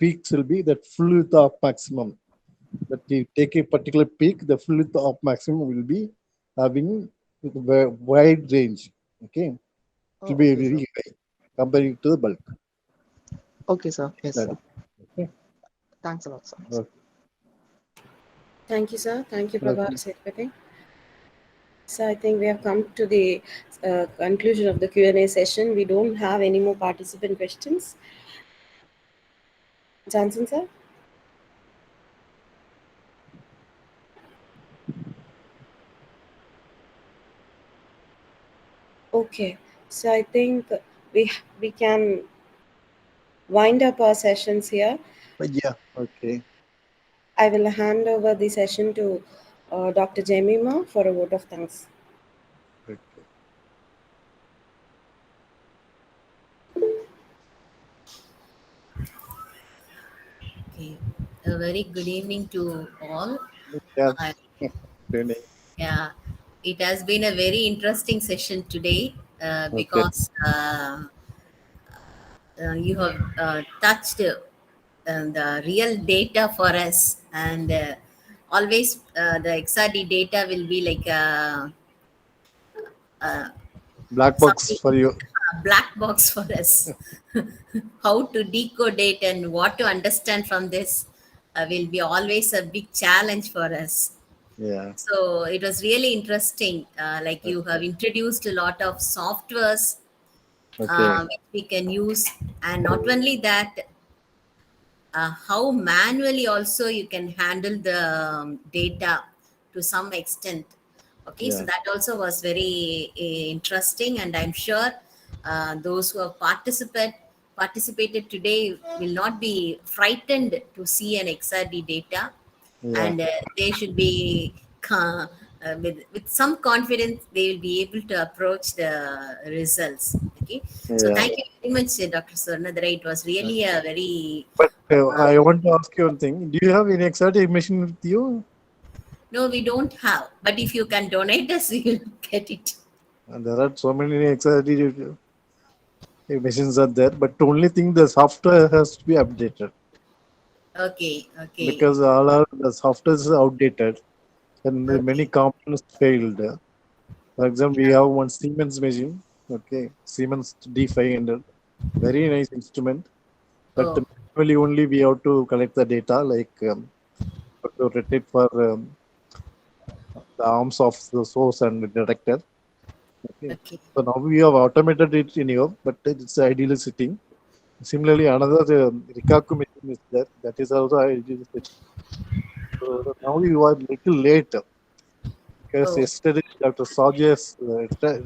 peaks will be that full width of maximum. That you take a particular peak, the full width of maximum will be having wide range. Okay, it Oh, will be okay, sir. very high comparing to the bulk. Okay, sir. Yes, That sir. is. Okay. Thanks a lot, sir. Okay. Thank you, sir. Thank you, Prabhar Okay. Setpati. So I think we have come to the conclusion of the Q&A session. We don't have any more participant questions. Johnson, sir? Okay. So I think we can wind up our sessions here. Yeah. Okay. I will hand over the session to Dr. Jemima for a vote of thanks. Okay. Okay. A very good evening to all. Yeah. Uh, Really. yeah, it has been a very interesting session today Okay. because you have touched the real data for us, and always the XRD data will be like Black box something for you. black box for us. How to decode it and what to understand from this will be always a big challenge for us. Yeah. So it was really interesting. Like you have Okay. introduced a lot of softwares Okay. which we can use, and not only that, how manually also you can handle the data to some extent. Okay, so Yeah. that also was very interesting, and I'm sure those who have participated today will not be frightened to see an XRD data, Yeah. and they should be with some confidence they will be able to approach the results. Okay, so Yeah. thank you very much, Dr. Swarnadhara. It was really a very But uh, I want to ask you one thing. Do you have any exotic machine with you? no, we don't have, but if you can donate us, we will get it. And there are so many exotic machines are there, but the only thing the software has to be updated Okay, okay, because all our the software is outdated and the many okay. components failed. For example, we Yeah. have one Siemens machine. Okay, Siemens D500, very nice instrument. But Oh, manually only we have to collect the data, like to rotate for the arms of the source and the detector. Okay. okay. So now we have automated it in here, but it's ideally sitting. Similarly, another Rikaku machine is there. That is also ideally sitting. So now you are little late because Oh, yesterday Dr. Sajas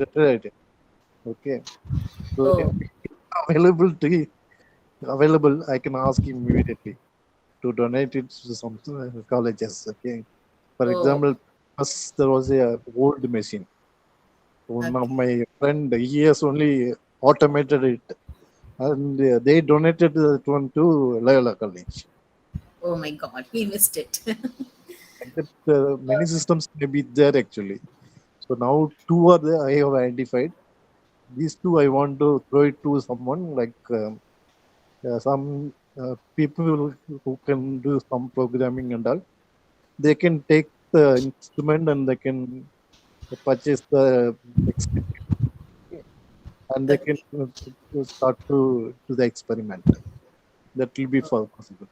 retired. Okay. So oh, available to available, I can ask him immediately to donate it to some colleges. Okay. For oh, example, first there was a old machine. One of okay. my friend, he has only automated it, and they donated that one to Loyola College. Oh my God, we missed it. Like that, many systems may be there actually. So now two are there I have identified. These two I want to throw it to someone like some people who can do some programming and all. They can take the instrument and they can purchase the experiment and they can Okay, start to do the experiment. That will be possible.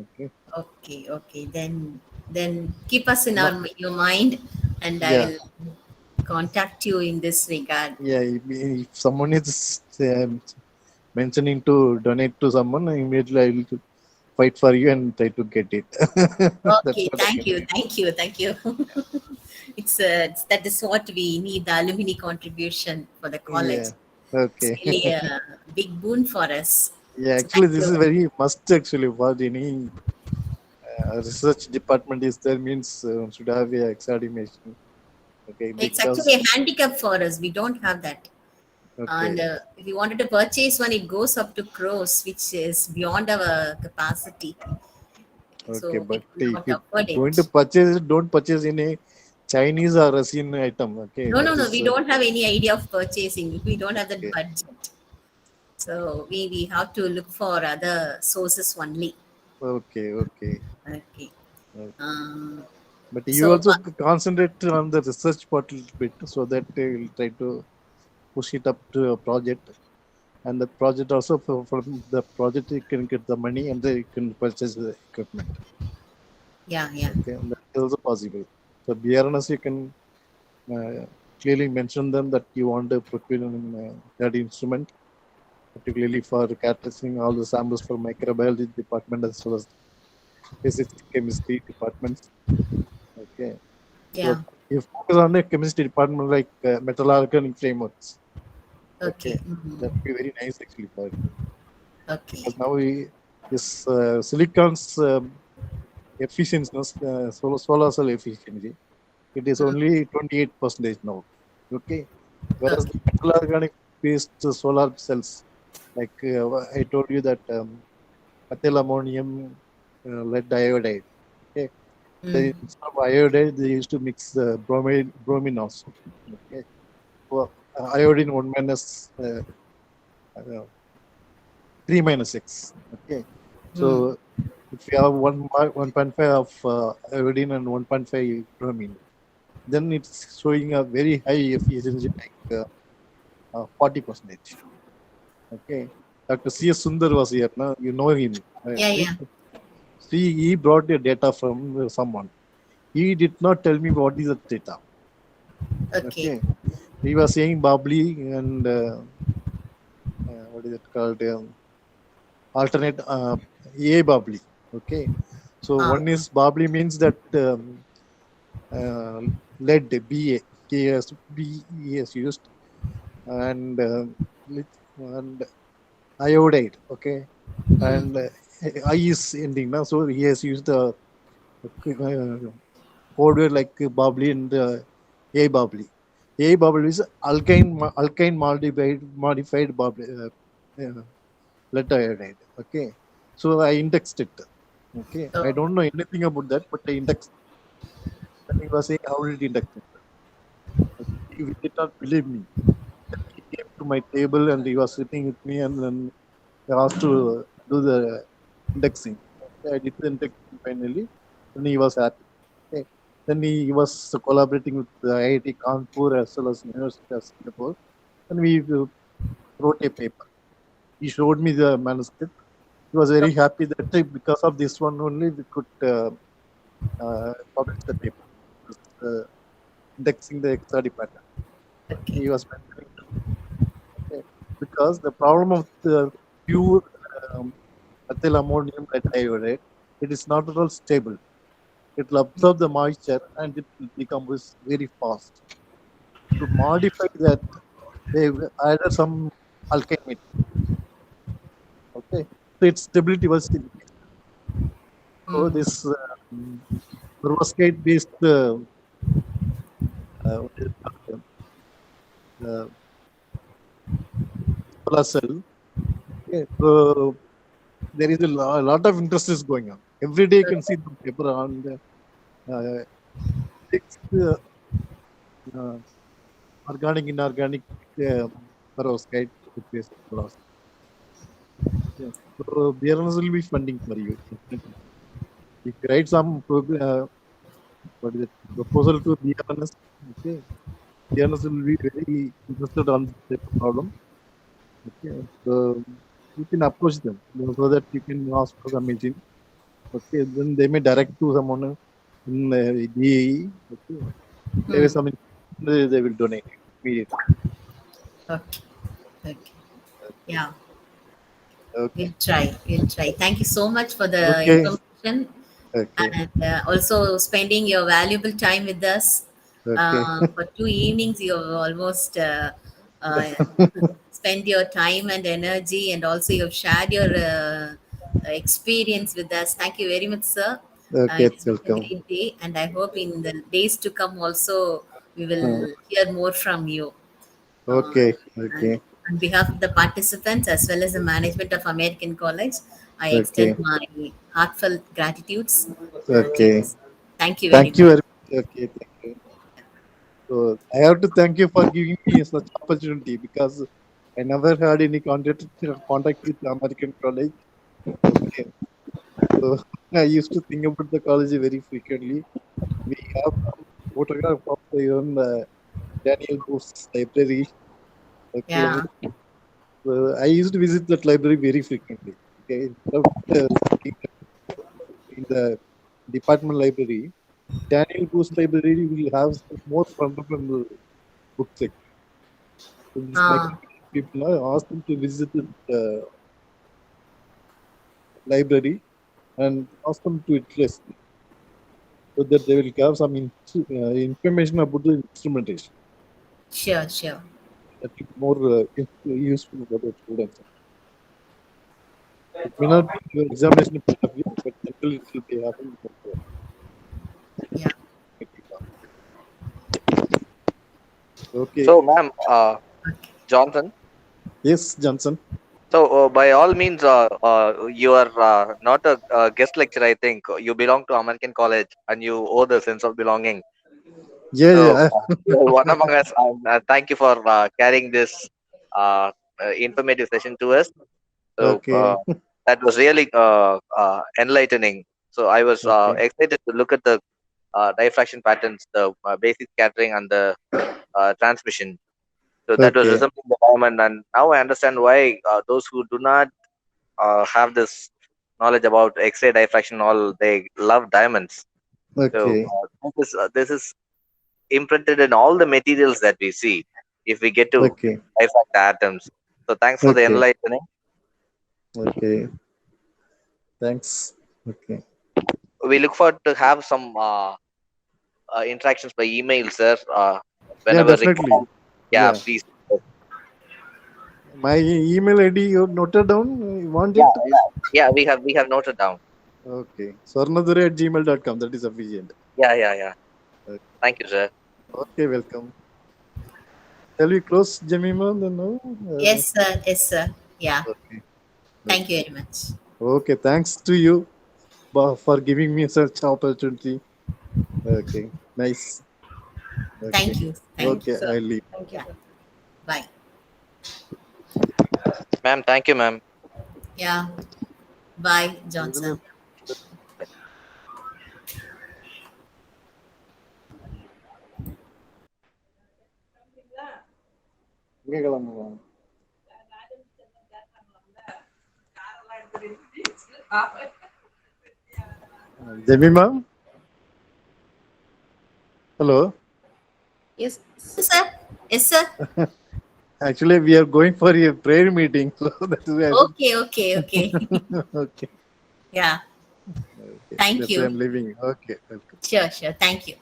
Okay. okay, okay. Then keep us in No, your mind, and I yeah, will contact you in this regard. yeah. If someone is mentioning to donate to someone, immediately I will fight for you and try to get it. That's Okay, what I thank can you, do. thank you, thank you. It's that is what we need, the alumni contribution for the college. Yeah. It's Okay. really a big boon for us. Yeah. So thank Actually, this you. is very must actually for any research department is there means should have a XRD machine. Okay. It's Because actually a handicap for us. We don't have that. And okay. if you wanted to purchase one, it goes up to crores, which is beyond our capacity. Okay. So we But if cannot you afford going to it. purchase it, don't purchase in a Chinese or Russian item. Okay. No, That no, no. is We don't have any idea of purchasing. We don't have that okay. budget. So we have to look for other sources only. Okay. Okay. Okay. Okay. Um, But you so, also concentrate on the research part a little bit so that you'll try to push it up to a project. And the project also from the project you can get the money and then you can purchase the equipment. yeah, yeah. Okay, and that is also possible. So BRNS you can clearly mention them that you want to procure that instrument, particularly for characterizing all the samples for microbiology department as well as physics, chemistry departments. Okay, so Yeah. you focus on the chemistry department like metal organic frameworks. Okay. Okay, Mhm. that would be very nice actually for you Okay. because now this silicon's efficiency, solar cell efficiency, it is Mm. only 28% now. Okay, whereas the Okay. metal organic based solar cells, like I told you that methyl ammonium lead iodide. Okay, they, Mm. instead of iodide, they used to mix bromine also. Okay, so iodine 1 minus 3 minus X. Okay, Mm. so if you have 1.5 of iodine and 1.5 bromine, then it's showing a very high efficiency, like 40%. Okay, Dr. C.S. Sundar was here. Now you know him. Yeah, Right? yeah. See, he brought the data from someone. He did not tell me what is the data. Okay. Okay, he was saying bubbly and what is it called? Alternate A bubbly. Okay, so Ah. one is bubbly means that uh, lead B is used and and iodide. Okay, Mm. and I is ending now, so he has used the code word like bubbly and A bubbly. A bubbly is alkyne modified bubbly, lead iodide. Okay, so I indexed it. Okay, I Oh. don't know anything about that, but I indexed. Then he was saying, "How did you index it?" Okay, he did not believe me. Then he came to my table and he was sitting with me, and then I asked to do the indexing. Okay, I did the indexing finally, and he was happy. Okay. Then he was collaborating with the IIT Kanpur as well as University of Singapore, and we wrote a paper. He showed me the manuscript. He was very happy that because of this one only we could publish the paper. Uh, Indexing the XRD pattern. Okay. He was mentioning to me, okay, because the problem of the pure um, methyl ammonium iodide, it is not at all stable. It will absorb the moisture and it will decompose very fast. To modify that, they added some alkyne material. Okay, so its stability was increased. So Mm. this perovskite based what is it called, solar cell. Okay, so there is a lot of interest is going on. Every day you can see the paper on the uh, six, uh, organic, inorganic perovskite based perovskite. Yeah. So BRNS will be funding for you. Definitely. If you write some what is it, proposal to BRNS, okay, BRNS will be very interested on this type of problem. Okay, so you can approach them, so that you can ask for the machine. Okay, then they may direct to someone in DAE. Okay, there is Mm. some they will donate it immediately. Okay. Okay. Yeah. Okay. We'll try. We'll try. Thank you so much for the Okay. information Okay. and also spending your valuable time with us. Okay. For 2 evenings, you have almost uh, spent your time and energy, and also you've shared your experience with us. Thank you very much, sir. Okay. It has been a Welcome. great day, and I hope in the days to come also we Uh, will hear more from you. Uh, Okay. and Okay. on behalf of the participants as well as the management of American College, I extend Okay. my heartfelt gratitudes to you. Okay. Thank you very Thank you much. very much. Okay. Thank you. So I have to thank you for giving me such opportunity because I never had any contact with the American college. Okay. So I used to think about the college very frequently. We have some photograph of the own Daniel Booth's library. Okay. Yeah. So I used to visit that library very frequently. Okay. Instead of sitting in the department library, Daniel Booth's library will have some more fundamental books. So these Uh, micro people are asked them to visit the library and ask them to interest so that they will have some information about the instrumentation sure, sure. that is more useful for the students. It may not be your examination point of view, but generally it will be happening. Yeah. Okay. So, ma'am, Johnson. Yes, Johnson. So, by all means, you are not a guest lecturer. I think you belong to American College, and you owe the sense of belonging. Yeah, So, yeah. you're one among us. Thank you for carrying this uh, informative session to us. So, Okay. that was really enlightening. So, I was Okay. excited to look at the diffraction patterns, the basic scattering, and the transmission. So that was Okay. resembling the diamond, and now I understand why those who do not have this knowledge about X-ray diffraction, all they love diamonds. So Okay. this is imprinted in all the materials that we see. If we get to Okay. dissect the atoms, so thanks for the Okay. enlightening. Okay. Thanks. Okay. We look forward to have some interactions by email, sir. Yeah, Whenever definitely. required. Yeah, Yeah. please. My email ID you noted down? You want Yeah, it? yeah. We have noted down. Okay. Swarnadure@gmail.com. That is sufficient. Yeah, yeah, yeah. Okay. Thank you, sir. Okay, welcome. Shall we close Jemima then now? Yes, sir. Yes, sir. Yeah. Okay. Thank Okay. you very much. Okay. Thanks to you for giving me such opportunity. Okay. Nice. Okay. Thank you. Thank Thank you. you, Okay. sir. I'll leave. Thank you, Yeah. sir. Bye. Ma'am, thank you, ma'am. Yeah. Bye, Johnson. Jemima? Hello. Yes. Yes, sir. Yes, sir. Actually, we are going for a prayer meeting, so that is why. Okay, okay, okay. Okay. Yeah. Okay. Thank That's why you. I'm leaving. Okay. Welcome. Sure, sure. Thank you.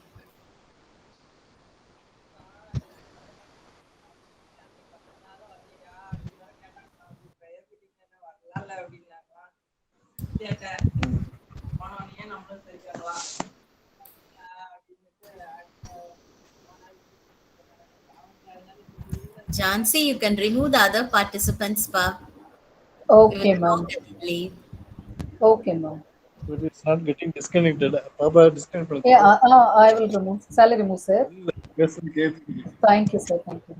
Jansi, you can remove the other participants, pa. We will Okay, talk ma'am. and then leave. Okay, ma'am. But it's not getting disconnected. Papa disconnected. Yeah, I will remove. Shall I remove, sir? Just in case. Thank you, sir. Thank you.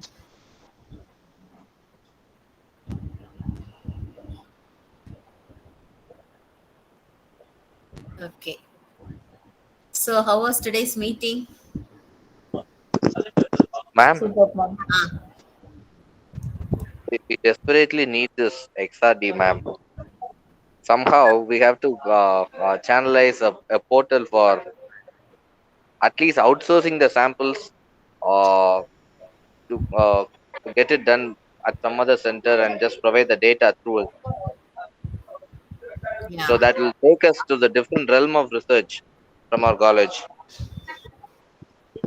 Okay. So, how was today's meeting? Ma'am, Super, ma'am. Ah, we desperately need this XRD, ma'am. Somehow we have to channelize a portal for at least outsourcing the samples or to get it done at some other center and just provide the data through it. So Yeah, that will take us to the different realm of research from our college.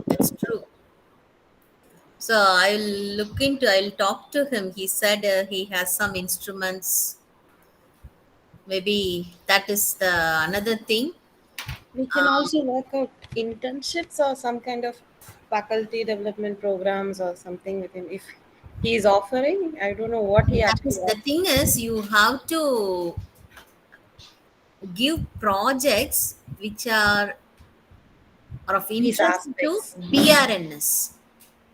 that's true. So I'll talk to him. He said he has some instruments. Maybe that is the another thing. We can Um, also work out internships or some kind of faculty development programs or something with him. If he is offering, I don't know what he that actually is the offers. thing is you have to give projects which are of These interest to aspects. BRNS.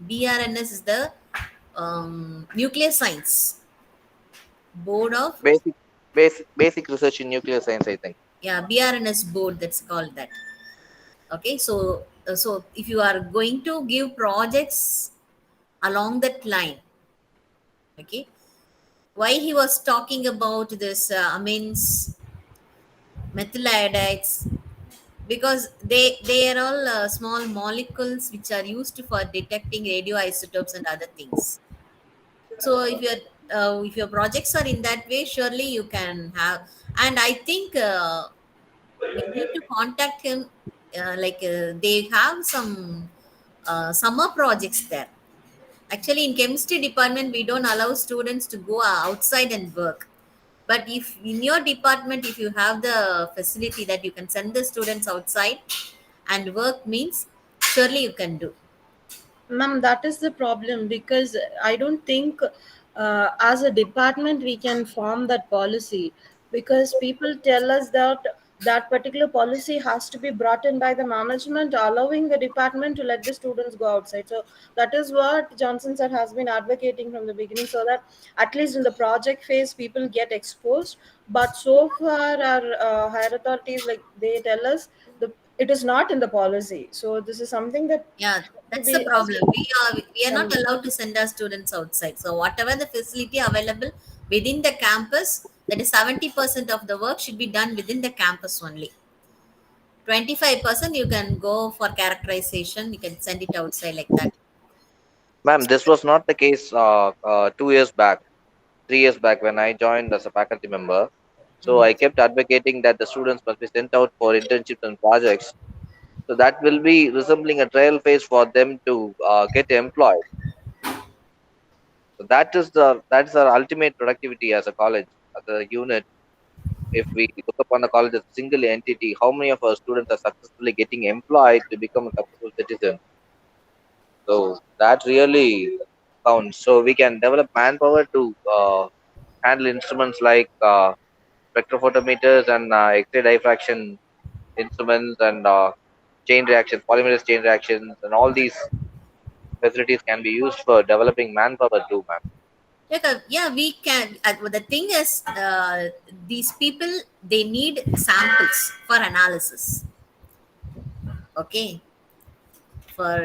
BRNS is the nuclear science board of, Basic, basic research in nuclear science, I think. yeah, BRNS board, that's called that. Okay, so if you are going to give projects along that line, okay, why he was talking about this amines, methyl iodides, because they are all small molecules which are used for detecting radioisotopes and other things. So if your projects are in that way, surely you can have. And I think we need to contact him. They have some summer projects there. Actually, in chemistry department, we don't allow students to go outside and work. But if in your department, if you have the facility that you can send the students outside and work, means surely you can do. Ma'am, that is the problem because I don't think as a department we can form that policy because people tell us that that particular policy has to be brought in by the management allowing the department to let the students go outside. So that is what Johnson sir has been advocating from the beginning so that at least in the project phase people get exposed. But so far our higher authorities like they tell us the it is not in the policy. So this is something that Yeah, to that's the be problem. We are not some allowed to send our students outside. So whatever the facility available within the campus, that is 70% of the work should be done within the campus only. 25% you can go for characterization. You can send it outside like that. Ma'am, this was not the case 2 years back, 3 years back when I joined as a faculty member. So Mm. I kept advocating that the students must be sent out for internships and projects. So that will be resembling a trial phase for them to get employed. So that is our ultimate productivity as a college, as a unit. If we look upon the college as a single entity, how many of our students are successfully getting employed to become a successful citizen? So that really counts. So we can develop manpower to handle instruments like spectrophotometers and X-ray diffraction instruments and chain reactions, polymerase chain reactions, and all these facilities can be used for developing manpower too, ma'am. Yeah, we can. The thing is, these people they need samples for analysis. Okay, for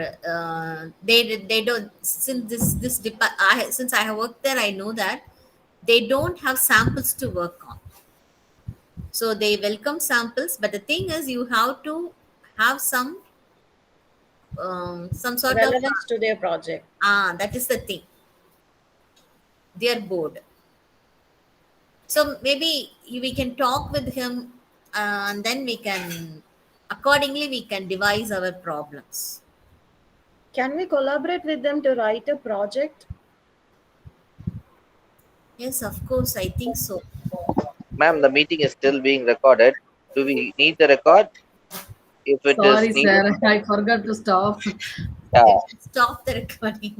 they don't since since I have worked there, I know that they don't have samples to work on. So they welcome samples, but the thing is, you have to have some sort of relevance to their project. that is the thing. They are bored. So maybe we can talk with him, and then we can accordingly we can devise our problems. Can we collaborate with them to write a project? Yes, of course, I think so. Ma'am, the meeting is still being recorded. Do we need the record? If it is Sorry, needed, sir. I forgot to stop. yeah. Stop the recording.